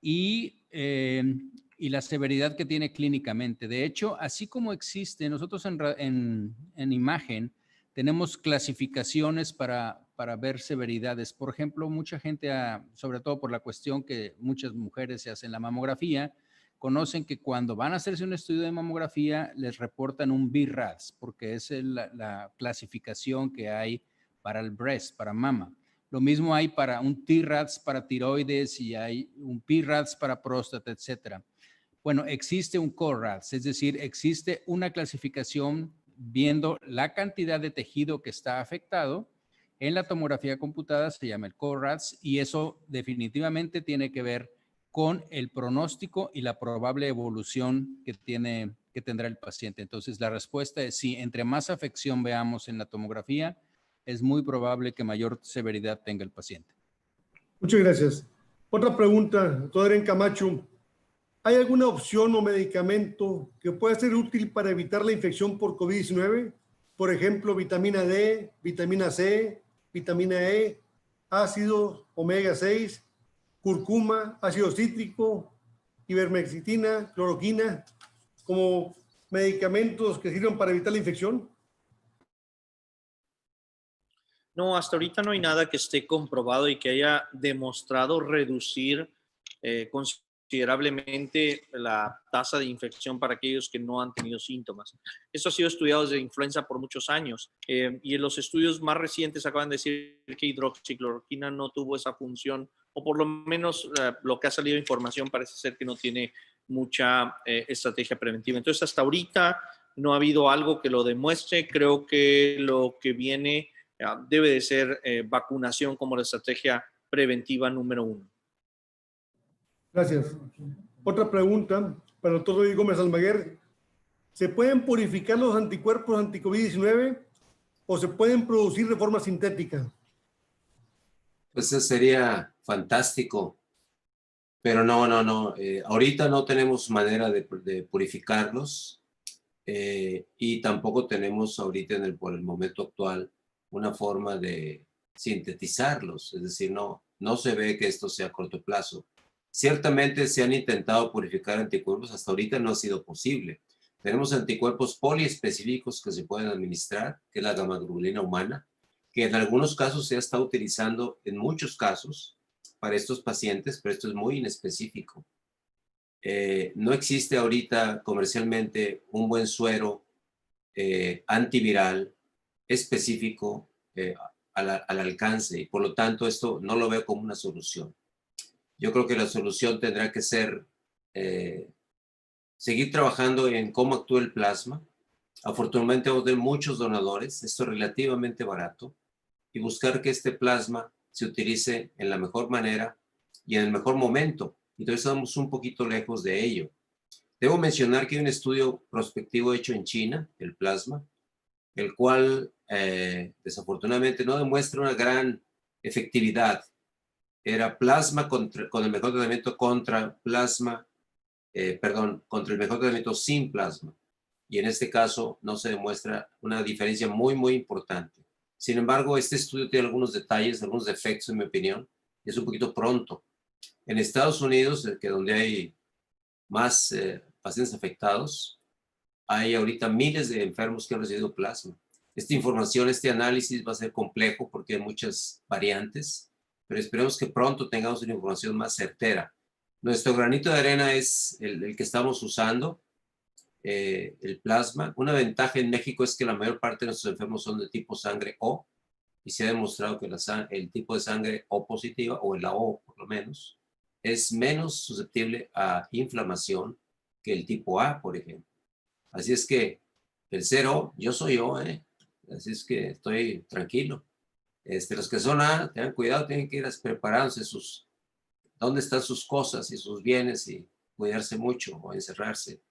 y la severidad que tiene clínicamente. De hecho, así como existe, nosotros en imagen tenemos clasificaciones para ver severidades. Por ejemplo, mucha gente, sobre todo por la cuestión que muchas mujeres se hacen la mamografía, conocen que cuando van a hacerse un estudio de mamografía les reportan un BRADS, porque es la clasificación que hay para el breast, para mama. Lo mismo hay para un TRADS para tiroides, y hay un PRADS para próstata, etcétera. Bueno, existe un CORADS, es decir, existe una clasificación viendo la cantidad de tejido que está afectado. En la tomografía computada se llama el CORADS y eso definitivamente tiene que ver con el pronóstico y la probable evolución que tendrá el paciente. Entonces, la respuesta es sí, entre más afección veamos en la tomografía, es muy probable que mayor severidad tenga el paciente.
Muchas gracias. Otra pregunta, doctor Adrián Camacho. ¿Hay alguna opción o medicamento que pueda ser útil para evitar la infección por COVID-19? Por ejemplo, vitamina D, vitamina C, vitamina E, ácido omega 6, curcuma, ácido cítrico, ivermectina, cloroquina, como medicamentos que sirven para evitar la infección.
No, hasta ahorita no hay nada que esté comprobado y que haya demostrado reducir considerablemente la tasa de infección para aquellos que no han tenido síntomas. Esto ha sido estudiado desde influenza por muchos años y en los estudios más recientes acaban de decir que hidroxicloroquina no tuvo esa función, o por lo menos lo que ha salido de información parece ser que no tiene mucha estrategia preventiva. Entonces, hasta ahorita no ha habido algo que lo demuestre. Creo que lo que viene debe de ser vacunación como la estrategia preventiva número 1.
Gracias. Otra pregunta para el doctor David Gómez Almaguer. ¿Se pueden purificar los anticuerpos anti-COVID-19 o se pueden producir de forma sintética?
Pues eso sería fantástico, pero no. Ahorita no tenemos manera de purificarlos y tampoco tenemos ahorita por el momento actual una forma de sintetizarlos. Es decir, no se ve que esto sea a corto plazo. Ciertamente se han intentado purificar anticuerpos, hasta ahorita no ha sido posible. Tenemos anticuerpos poliespecíficos que se pueden administrar, que es la gamma-globulina humana, que en algunos casos se ha estado utilizando, en muchos casos, para estos pacientes, pero esto es muy inespecífico. No existe ahorita comercialmente un buen suero antiviral específico al alcance, y por lo tanto esto no lo veo como una solución. Yo creo que la solución tendrá que ser seguir trabajando en cómo actúa el plasma. Afortunadamente vamos a tener muchos donadores, esto es relativamente barato, y buscar que este plasma se utilice en la mejor manera y en el mejor momento. Entonces estamos un poquito lejos de ello. Debo mencionar que hay un estudio prospectivo hecho en China, el plasma, el cual desafortunadamente no demuestra una gran efectividad. Era plasma con el mejor tratamiento contra plasma, contra el mejor tratamiento sin plasma. Y en este caso no se demuestra una diferencia muy, muy importante. Sin embargo, este estudio tiene algunos detalles, algunos defectos en mi opinión, y es un poquito pronto. En Estados Unidos, que donde hay más pacientes afectados, hay ahorita miles de enfermos que han recibido plasma. Esta información, este análisis va a ser complejo porque hay muchas variantes, pero esperemos que pronto tengamos una información más certera. Nuestro granito de arena es el que estamos usando, el plasma. Una ventaja en México es que la mayor parte de nuestros enfermos son de tipo sangre O, y se ha demostrado que el tipo de sangre O positiva, o la O por lo menos, es menos susceptible a inflamación que el tipo A, por ejemplo. Así es que el 0, yo soy O, así es que estoy tranquilo. Los que son A, tengan cuidado, tienen que ir preparándose dónde están sus cosas y sus bienes, y cuidarse mucho o encerrarse.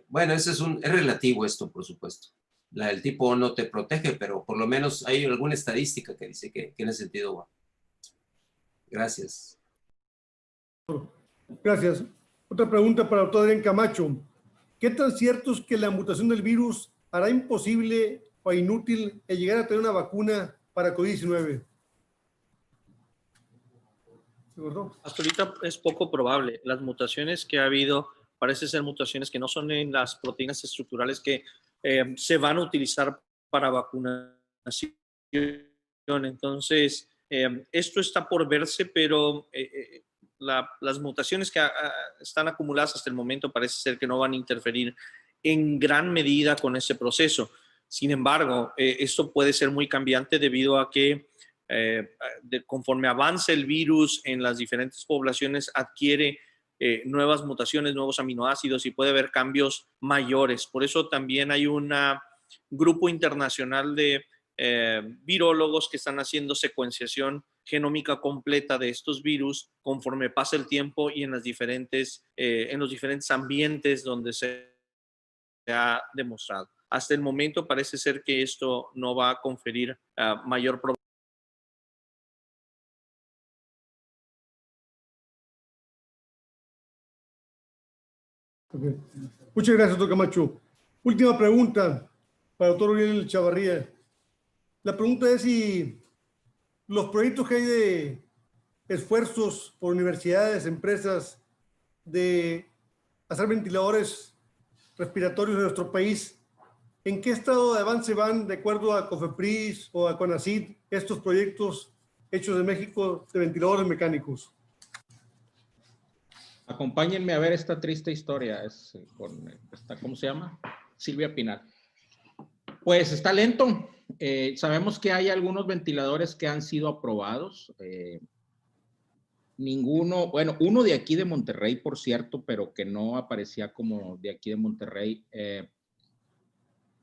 Bueno, es relativo esto, por supuesto. El tipo O no te protege, pero por lo menos hay alguna estadística que dice que en ese sentido va. Gracias.
Gracias. Otra pregunta para el doctor Adrián Camacho. ¿Qué tan cierto es que la mutación del virus hará imposible o inútil el llegar a tener una vacuna para COVID-19?
Hasta ahorita es poco probable. Las mutaciones que ha habido parecen ser mutaciones que no son en las proteínas estructurales que se van a utilizar para vacunación. Entonces, esto está por verse, pero las mutaciones que están acumuladas hasta el momento parece ser que no van a interferir en gran medida con ese proceso. Sin embargo, esto puede ser muy cambiante debido a que conforme avance el virus en las diferentes poblaciones adquiere nuevas mutaciones, nuevos aminoácidos y puede haber cambios mayores. Por eso también hay un grupo internacional de virólogos que están haciendo secuenciación genómica completa de estos virus conforme pasa el tiempo y en los diferentes ambientes donde se ha demostrado. Hasta el momento parece ser que esto no va a conferir mayor problema.
Okay. Muchas gracias, doctor Camacho. Última pregunta para el doctor Uriel Chavarría. La pregunta es si los proyectos que hay de esfuerzos por universidades, empresas, de hacer ventiladores respiratorios en nuestro país, ¿en qué estado de avance van de acuerdo a COFEPRIS o a CONACYT estos proyectos hechos en México de ventiladores mecánicos?
Acompáñenme a ver esta triste historia. Es con esta, ¿cómo se llama? Silvia Pinal. Pues está lento. Sabemos que hay algunos ventiladores que han sido aprobados. Ninguno, bueno, uno de aquí de Monterrey, por cierto, pero que no aparecía como de aquí de Monterrey.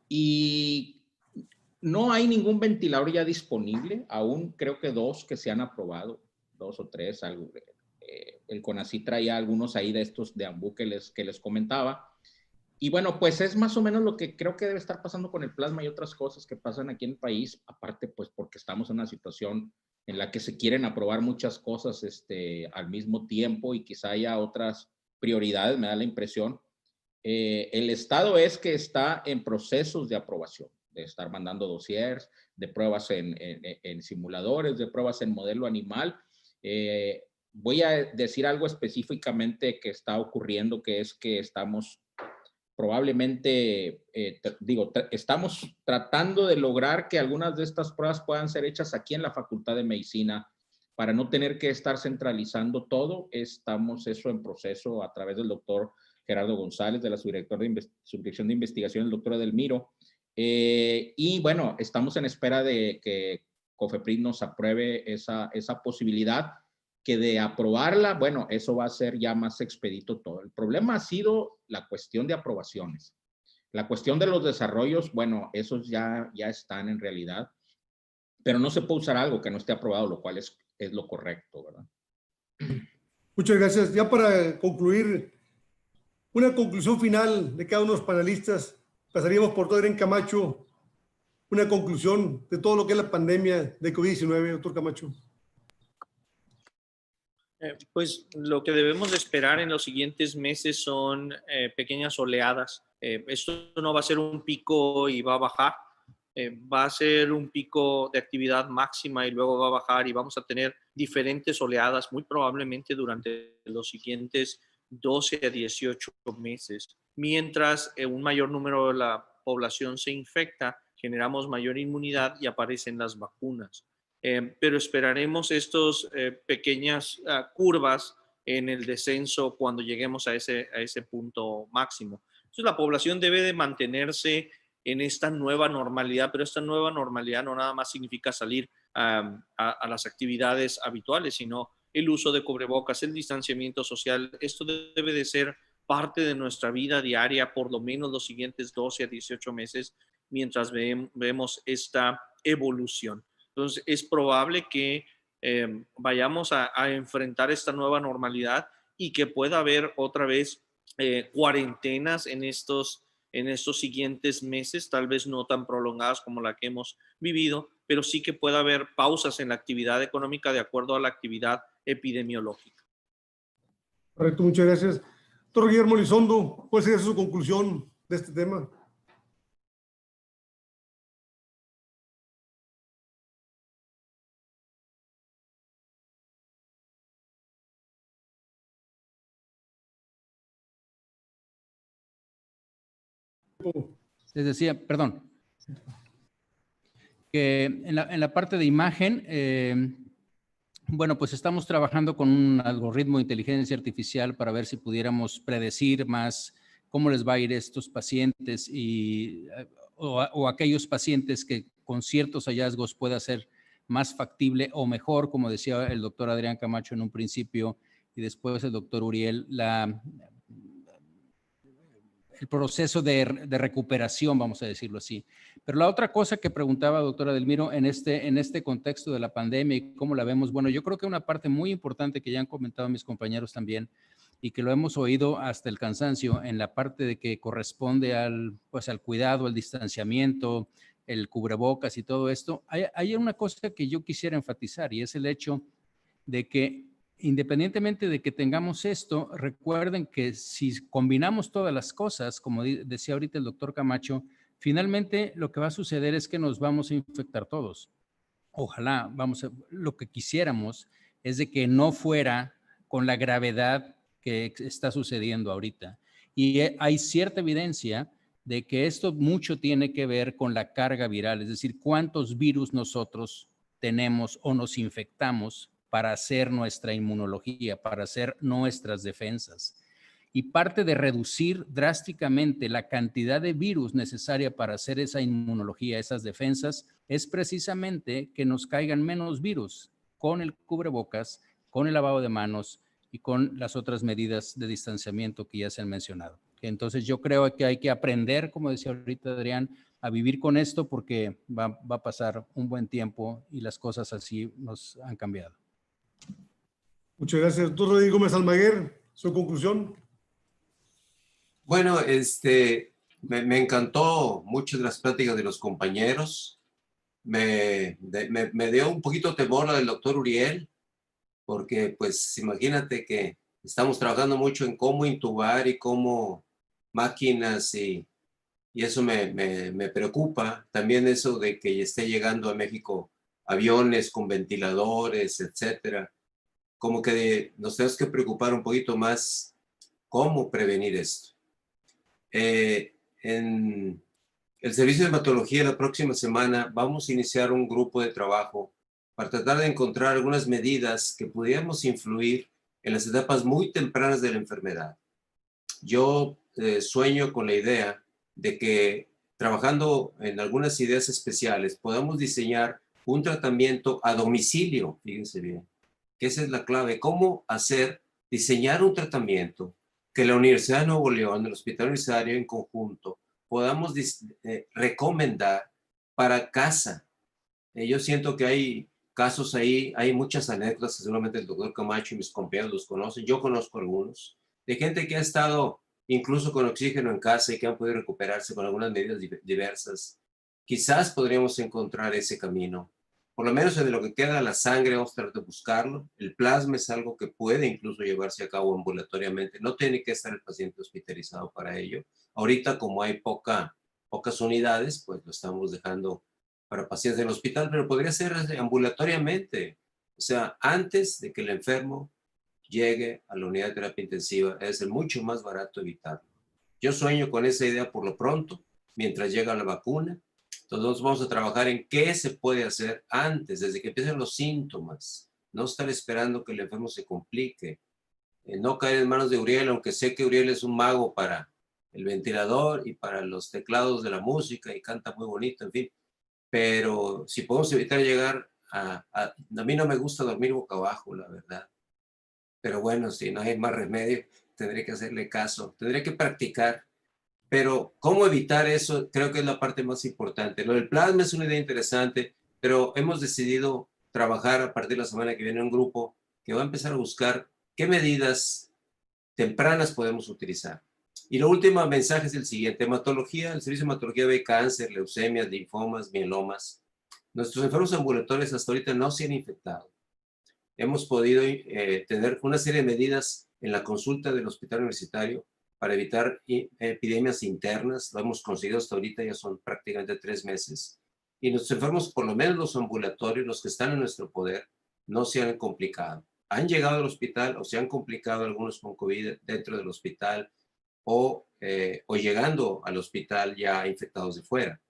Y no hay ningún ventilador ya disponible. Aún creo que 2 que se han aprobado, 2 o 3, algo. El CONACYT traía algunos ahí de estos de AMBU que les comentaba. Y bueno, pues es más o menos lo que creo que debe estar pasando con el plasma y otras cosas que pasan aquí en el país, aparte pues porque estamos en una situación en la que se quieren aprobar muchas cosas al mismo tiempo y quizá haya otras prioridades, me da la impresión. El estado es que está en procesos de aprobación, de estar mandando dossiers, de pruebas en simuladores, de pruebas en modelo animal. Voy a decir algo específicamente que está ocurriendo, que es que estamos probablemente, estamos tratando de lograr que algunas de estas pruebas puedan ser hechas aquí en la Facultad de Medicina para no tener que estar centralizando todo. Estamos eso en proceso a través del doctor Gerardo González, de la Subdirección de Investigación, el doctor Edelmiro. Y bueno, estamos en espera de que COFEPRIS nos apruebe esa posibilidad, que de aprobarla, bueno, eso va a ser ya más expedito todo. El problema ha sido la cuestión de aprobaciones. La cuestión de los desarrollos, bueno, esos ya están en realidad, pero no se puede usar algo que no esté aprobado, lo cual es lo correcto, ¿verdad?
Muchas gracias. Ya para concluir, una conclusión final de cada uno de los panelistas. Pasaríamos por todo Adrián Camacho, una conclusión de todo lo que es la pandemia de COVID-19, doctor Camacho.
Pues lo que debemos de esperar en los siguientes meses son pequeñas oleadas. Esto no va a ser un pico y va a bajar. Va a ser un pico de actividad máxima y luego va a bajar y vamos a tener diferentes oleadas muy probablemente durante los siguientes 12 a 18 meses. Mientras un mayor número de la población se infecta, generamos mayor inmunidad y aparecen las vacunas. Pero esperaremos estas pequeñas curvas en el descenso cuando lleguemos a ese punto máximo. Entonces la población debe de mantenerse en esta nueva normalidad, pero esta nueva normalidad no nada más significa salir a las actividades habituales, sino el uso de cubrebocas, el distanciamiento social. Esto debe de ser parte de nuestra vida diaria por lo menos los siguientes 12 a 18 meses mientras vemos esta evolución. Entonces, es probable que vayamos a enfrentar esta nueva normalidad y que pueda haber otra vez cuarentenas en estos siguientes meses, tal vez no tan prolongadas como la que hemos vivido, pero sí que pueda haber pausas en la actividad económica de acuerdo a la actividad epidemiológica.
Correcto, muchas gracias. Doctor Guillermo Elizondo, ¿cuál sería su conclusión de este tema?
Les decía, perdón, que en la parte de imagen, bueno, pues estamos trabajando con un algoritmo de inteligencia artificial para ver si pudiéramos predecir más cómo les va a ir a estos pacientes o aquellos pacientes que con ciertos hallazgos pueda ser más factible o mejor, como decía el doctor Adrián Camacho en un principio, y después el doctor Uriel, el proceso de recuperación, vamos a decirlo así. Pero la otra cosa que preguntaba, doctora Delmiro, en este contexto de la pandemia y cómo la vemos, bueno, yo creo que una parte muy importante que ya han comentado mis compañeros también y que lo hemos oído hasta el cansancio en la parte de que corresponde al cuidado, al distanciamiento, el cubrebocas y todo esto, hay una cosa que yo quisiera enfatizar y es el hecho de que independientemente de que tengamos esto, recuerden que si combinamos todas las cosas, como decía ahorita el doctor Camacho, finalmente lo que va a suceder es que nos vamos a infectar todos. Ojalá, lo que quisiéramos es de que no fuera con la gravedad que está sucediendo ahorita. Y hay cierta evidencia de que esto mucho tiene que ver con la carga viral, es decir, cuántos virus nosotros tenemos o nos infectamos para hacer nuestra inmunología, para hacer nuestras defensas. Y parte de reducir drásticamente la cantidad de virus necesaria para hacer esa inmunología, esas defensas, es precisamente que nos caigan menos virus con el cubrebocas, con el lavado de manos y con las otras medidas de distanciamiento que ya se han mencionado. Entonces yo creo que hay que aprender, como decía ahorita Adrián, a vivir con esto porque va a pasar un buen tiempo y las cosas así nos han cambiado.
Muchas gracias, doctor Rodrigo Gómez Almaguer. Su conclusión.
Bueno, me encantó mucho de las pláticas de los compañeros. Me dio un poquito temor la del doctor Uriel, porque pues imagínate que estamos trabajando mucho en cómo intubar y cómo máquinas y eso me preocupa. También eso de que esté llegando a México aviones con ventiladores, etcétera. Como que nos tenemos que preocupar un poquito más cómo prevenir esto. En el servicio de hematología la próxima semana vamos a iniciar un grupo de trabajo para tratar de encontrar algunas medidas que pudiéramos influir en las etapas muy tempranas de la enfermedad. Yo sueño con la idea de que trabajando en algunas ideas especiales podamos diseñar un tratamiento a domicilio, fíjense bien, que esa es la clave, cómo diseñar un tratamiento que la Universidad de Nuevo León, el Hospital Universitario en conjunto, podamos recomendar para casa. Yo siento que hay casos ahí, hay muchas anécdotas, seguramente el doctor Camacho y mis compañeros los conocen, yo conozco algunos, de gente que ha estado incluso con oxígeno en casa y que han podido recuperarse con algunas medidas diversas. Quizás podríamos encontrar ese camino. Por lo menos en lo que queda la sangre, vamos a tratar de buscarlo. El plasma es algo que puede incluso llevarse a cabo ambulatoriamente. No tiene que estar el paciente hospitalizado para ello. Ahorita, como hay pocas unidades, pues lo estamos dejando para pacientes del hospital, pero podría ser ambulatoriamente. O sea, antes de que el enfermo llegue a la unidad de terapia intensiva, es mucho más barato evitarlo. Yo sueño con esa idea por lo pronto, mientras llega la vacuna. Entonces vamos a trabajar en qué se puede hacer antes, desde que empiecen los síntomas. No estar esperando que el enfermo se complique. No caer en manos de Uriel, aunque sé que Uriel es un mago para el ventilador y para los teclados de la música y canta muy bonito, en fin. Pero si podemos evitar llegar a mí no me gusta dormir boca abajo, la verdad. Pero bueno, si no hay más remedio, tendré que hacerle caso, tendré que practicar. Pero cómo evitar eso, creo que es la parte más importante. Lo del plasma es una idea interesante, pero hemos decidido trabajar a partir de la semana que viene un grupo que va a empezar a buscar qué medidas tempranas podemos utilizar. Y lo último mensaje es el siguiente. Hematología, el servicio de hematología ve cáncer, leucemias, linfomas, mielomas. Nuestros enfermos ambulatorios hasta ahorita no se han infectado. Hemos podido tener una serie de medidas en la consulta del hospital universitario para evitar epidemias internas. Lo hemos conseguido hasta ahorita, ya son prácticamente 3 meses. Y nuestros enfermos, por lo menos los ambulatorios, los que están en nuestro poder, no se han complicado. Han llegado al hospital o se han complicado algunos con COVID dentro del hospital o llegando al hospital ya infectados de fuera.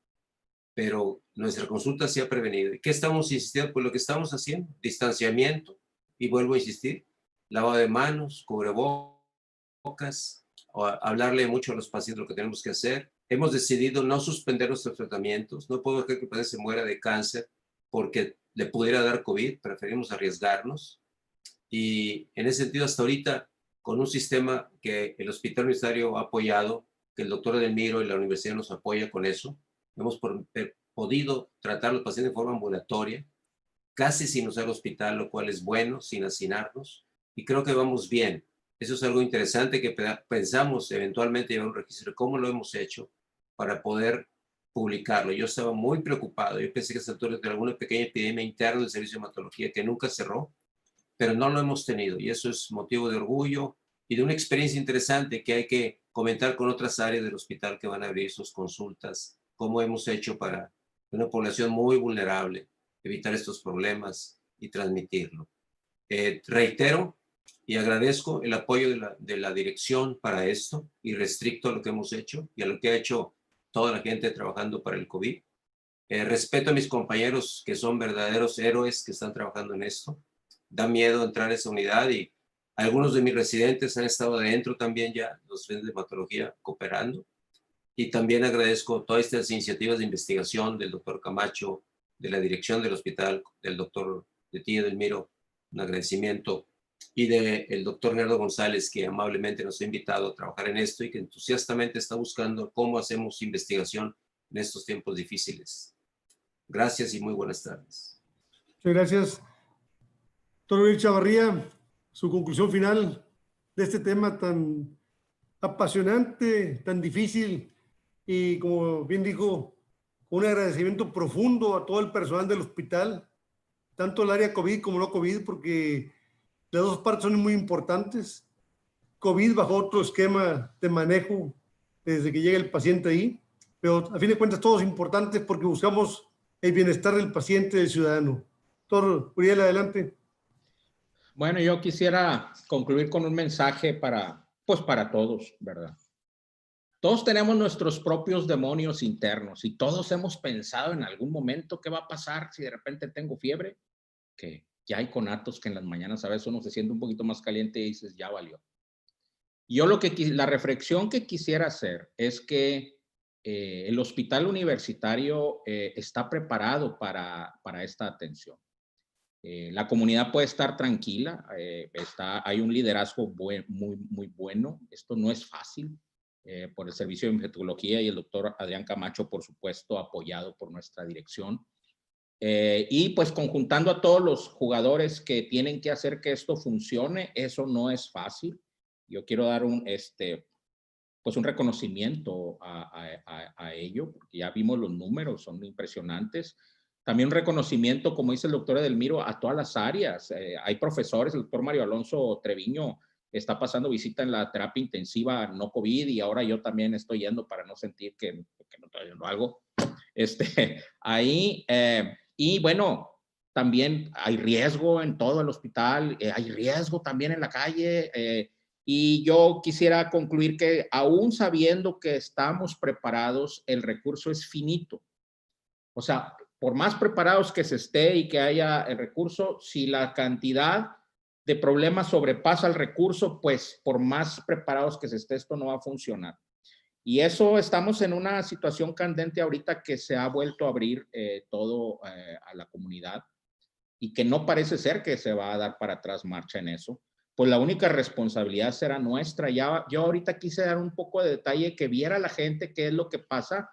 Pero nuestra consulta se ha prevenido. ¿Qué estamos insistiendo? Pues lo que estamos haciendo, distanciamiento, y vuelvo a insistir, lavado de manos, cubrebocas, o hablarle mucho a los pacientes lo que tenemos que hacer. Hemos decidido no suspender nuestros tratamientos. No puedo dejar que el paciente se muera de cáncer porque le pudiera dar COVID, preferimos arriesgarnos. Y en ese sentido, hasta ahorita, con un sistema que el Hospital Universitario ha apoyado, que el doctor Edelmiro y la universidad nos apoya con eso, hemos podido tratar a los pacientes de forma ambulatoria, casi sin usar el hospital, lo cual es bueno, sin hacinarnos, y creo que vamos bien. Eso es algo interesante que pensamos eventualmente llevar un registro de cómo lo hemos hecho para poder publicarlo. Yo estaba muy preocupado. Yo pensé que a esta altura de alguna pequeña epidemia interna del servicio de hematología que nunca cerró, pero no lo hemos tenido. Y eso es motivo de orgullo y de una experiencia interesante que hay que comentar con otras áreas del hospital que van a abrir sus consultas, cómo hemos hecho para una población muy vulnerable, evitar estos problemas y transmitirlo. Reitero y agradezco el apoyo de la dirección para esto y restricto a lo que hemos hecho y a lo que ha hecho toda la gente trabajando para el COVID. Respeto a mis compañeros que son verdaderos héroes que están trabajando en esto. Da miedo entrar a esa unidad y algunos de mis residentes han estado adentro también ya, los de hematología cooperando. Y también agradezco todas estas iniciativas de investigación del doctor Camacho, de la dirección del hospital, del doctor Edelmiro, un agradecimiento, y del doctor Gerardo González, que amablemente nos ha invitado a trabajar en esto y que entusiastamente está buscando cómo hacemos investigación en estos tiempos difíciles. Gracias y muy buenas tardes.
Muchas gracias. Doctor Uriel Chavarría, su conclusión final de este tema tan apasionante, tan difícil y, como bien dijo, un agradecimiento profundo a todo el personal del hospital, tanto el área COVID como no COVID, porque las dos partes son muy importantes. COVID bajo otro esquema de manejo desde que llega el paciente ahí, pero a fin de cuentas todos importantes porque buscamos el bienestar del paciente, del ciudadano. Doctor Uriel, adelante.
Bueno, yo quisiera concluir con un mensaje para todos, ¿verdad? Todos tenemos nuestros propios demonios internos y todos hemos pensado en algún momento qué va a pasar si de repente tengo fiebre, que ya hay conatos que en las mañanas a veces uno se siente un poquito más caliente y dices, ya valió. Yo la reflexión que quisiera hacer es que el hospital universitario está preparado para esta atención. La comunidad puede estar tranquila, hay un liderazgo muy bueno. Esto no es fácil, por el servicio de infectología y el doctor Adrián Camacho, por supuesto, apoyado por nuestra dirección. Y pues conjuntando a todos los jugadores que tienen que hacer que esto funcione, eso no es fácil. Yo quiero dar un reconocimiento a ello, porque ya vimos los números, son impresionantes. También un reconocimiento, como dice el doctor Edelmiro, a todas las áreas. Hay profesores, el doctor Mario Alonso Treviño está pasando visita en la terapia intensiva no COVID y ahora yo también estoy yendo para no sentir que no estoy haciendo algo. Ahí, y bueno, también hay riesgo en todo el hospital, hay riesgo también en la calle, y yo quisiera concluir que aún sabiendo que estamos preparados, el recurso es finito. O sea, por más preparados que se esté y que haya el recurso, si la cantidad de problemas sobrepasa el recurso, pues por más preparados que se esté, esto no va a funcionar. Y eso, estamos en una situación candente ahorita que se ha vuelto a abrir todo a la comunidad y que no parece ser que se va a dar para atrás marcha en eso. Pues la única responsabilidad será nuestra. Yo ahorita quise dar un poco de detalle que viera la gente qué es lo que pasa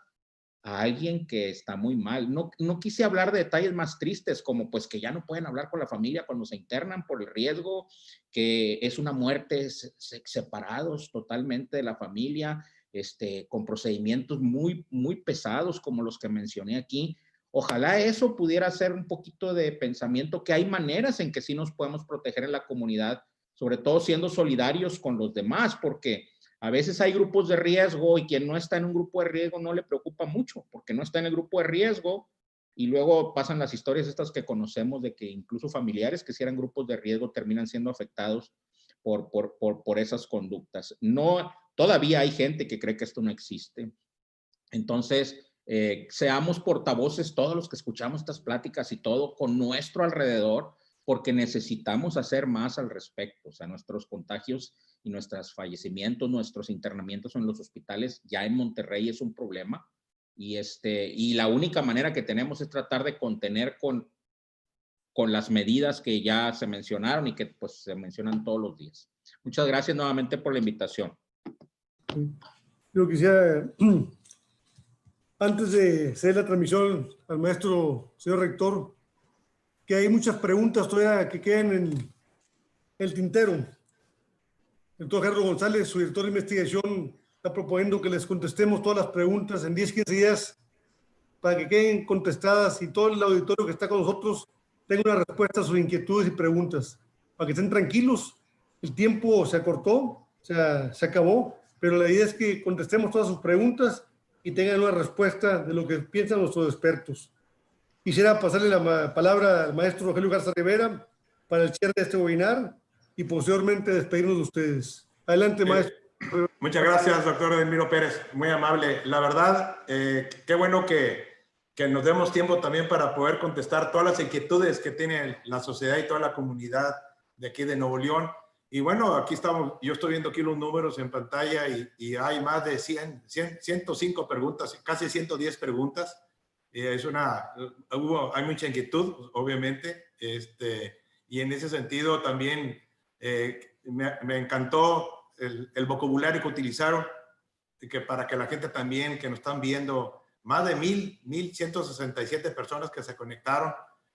a alguien que está muy mal. No quise hablar de detalles más tristes, como pues que ya no pueden hablar con la familia cuando se internan por el riesgo, que es una muerte separados totalmente de la familia, con procedimientos muy pesados como los que mencioné aquí. Ojalá eso pudiera ser un poquito de pensamiento, que hay maneras en que sí nos podemos proteger en la comunidad, sobre todo siendo solidarios con los demás, porque a veces hay grupos de riesgo y quien no está en un grupo de riesgo no le preocupa mucho porque no está en el grupo de riesgo, y luego pasan las historias estas que conocemos de que incluso familiares que sí eran grupos de riesgo terminan siendo afectados por esas conductas. No, todavía hay gente que cree que esto no existe. Entonces, seamos portavoces todos los que escuchamos estas pláticas y todo con nuestro alrededor, porque necesitamos hacer más al respecto. O sea, nuestros contagios y nuestros fallecimientos, nuestros internamientos en los hospitales ya en Monterrey es un problema, y la única manera que tenemos es tratar de contener con con las medidas que ya se mencionaron y que pues se mencionan todos los días. Muchas gracias nuevamente por la invitación.
Yo quisiera, antes de hacer la transmisión al maestro, señor rector, que hay muchas preguntas todavía que quedan en el tintero. El doctor Gerardo González, su director de investigación, está proponiendo que les contestemos todas las preguntas en 10, 15 días para que queden contestadas y todo el auditorio que está con nosotros tenga una respuesta a sus inquietudes y preguntas, para que estén tranquilos. El tiempo se acortó, o sea, se acabó, pero la idea es que contestemos todas sus preguntas y tengan una respuesta de lo que piensan nuestros expertos. Quisiera pasarle la palabra al maestro Rogelio Garza Rivera para el cierre de este webinar y posteriormente despedirnos de ustedes. Adelante, maestro.
Muchas gracias, doctor Edelmiro Pérez, muy amable. La verdad, qué bueno que nos demos tiempo también para poder contestar todas las inquietudes que tiene la sociedad y toda la comunidad de aquí de Nuevo León. Y bueno, aquí estamos, yo estoy viendo aquí los números en pantalla y hay más de 105 preguntas, casi 110 preguntas. Hay mucha inquietud, obviamente, y en ese sentido también me encantó el vocabulario que utilizaron, que para que la gente también que nos están viendo, más de 1,167 personas que se conectaron,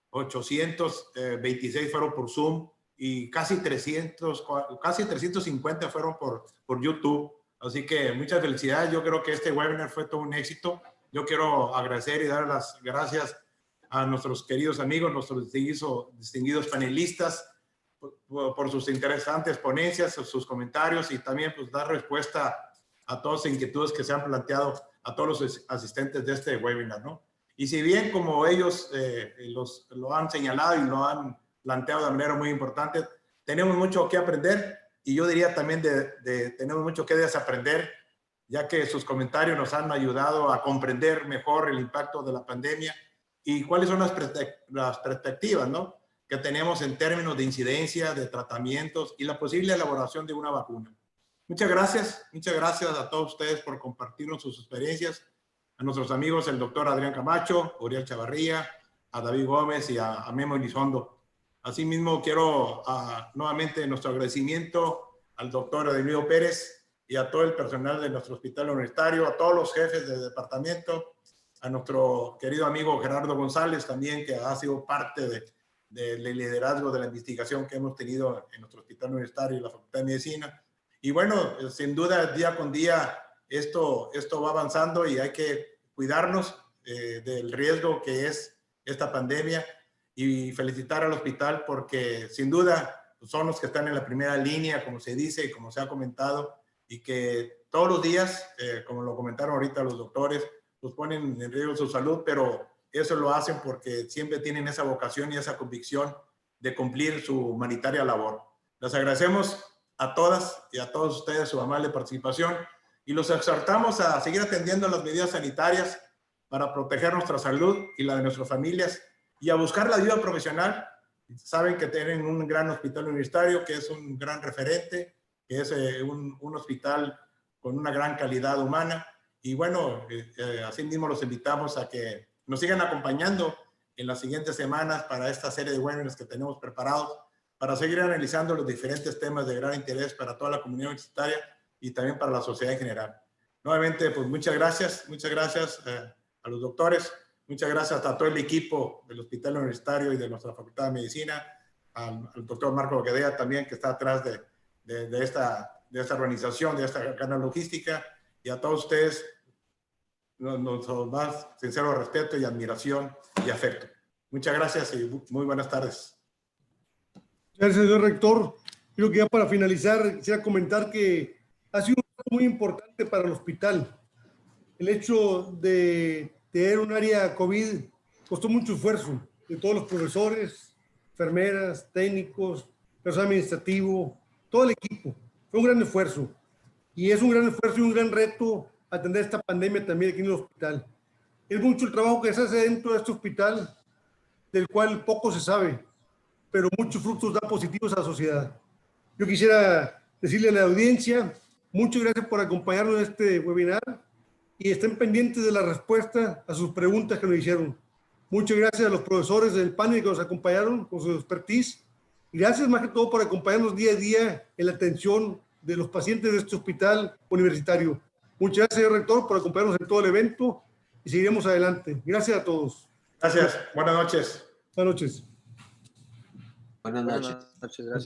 826 fueron por Zoom y casi 350 fueron por YouTube. Así que muchas felicidades. Yo creo que este webinar fue todo un éxito. Yo quiero agradecer y dar las gracias a nuestros queridos amigos, nuestros distinguidos panelistas, por sus interesantes ponencias, sus comentarios y también pues dar respuesta a todas las inquietudes que se han planteado a todos los asistentes de este webinar, ¿no? Y si bien como ellos lo han señalado y lo han planteado de manera muy importante, tenemos mucho que aprender y yo diría también tenemos mucho que desaprender, ya que sus comentarios nos han ayudado a comprender mejor el impacto de la pandemia y cuáles son las perspectivas, ¿no?, que tenemos en términos de incidencia, de tratamientos y la posible elaboración de una vacuna. Muchas gracias a todos ustedes por compartirnos sus experiencias, a nuestros amigos, el doctor Adrián Camacho, Uriel Chavarría, a David Gómez y a Memo Elizondo. Asimismo, quiero nuevamente nuestro agradecimiento al doctor Edelmiro Pérez y a todo el personal de nuestro hospital universitario, a todos los jefes de departamento, a nuestro querido amigo Gerardo González también, que ha sido parte del liderazgo de la investigación que hemos tenido en nuestro hospital universitario y la Facultad de Medicina. Y bueno, sin duda, día con día, esto va avanzando y hay que cuidarnos del riesgo que es esta pandemia y felicitar al hospital porque sin duda son los que están en la primera línea, como se dice y como se ha comentado, y que todos los días, como lo comentaron ahorita los doctores, pues ponen en riesgo su salud, pero eso lo hacen porque siempre tienen esa vocación y esa convicción de cumplir su humanitaria labor. Les agradecemos a todas y a todos ustedes su amable participación y los exhortamos a seguir atendiendo las medidas sanitarias para proteger nuestra salud y la de nuestras familias y a buscar la ayuda profesional. Saben que tienen un gran hospital universitario, que es un gran referente, que es un hospital con una gran calidad humana. Y bueno, así mismo los invitamos a que nos sigan acompañando en las siguientes semanas para esta serie de webinars que tenemos preparados para seguir analizando los diferentes temas de gran interés para toda la comunidad universitaria y también para la sociedad en general. Nuevamente, pues muchas gracias a los doctores, muchas gracias a todo el equipo del Hospital Universitario y de nuestra Facultad de Medicina, al doctor Marco Boquedea también, que está atrás de esta organización, de esta gran logística, y a todos ustedes, nuestro más sincero respeto y admiración y afecto. Muchas gracias y muy buenas tardes.
Gracias, señor rector. Creo que ya para finalizar, quisiera comentar que ha sido muy importante para el hospital. El hecho de tener un área COVID costó mucho esfuerzo de todos los profesores, enfermeras, técnicos, personal administrativo, todo el equipo. Fue un gran esfuerzo. Y es un gran esfuerzo y un gran reto atender esta pandemia también aquí en el hospital. Es mucho el trabajo que se hace dentro de este hospital, del cual poco se sabe, pero muchos frutos da positivos a la sociedad. Yo quisiera decirle a la audiencia, muchas gracias por acompañarnos en este webinar y estén pendientes de la respuesta a sus preguntas que nos hicieron. Muchas gracias a los profesores del panel que nos acompañaron con su expertise. Y gracias más que todo por acompañarnos día a día en la atención de los pacientes de este hospital universitario. Muchas gracias, señor rector, por acompañarnos en todo el evento y seguiremos adelante. Gracias a todos.
Gracias. Buenas noches.
Buenas noches.
Buenas noches.
Buenas noches, gracias.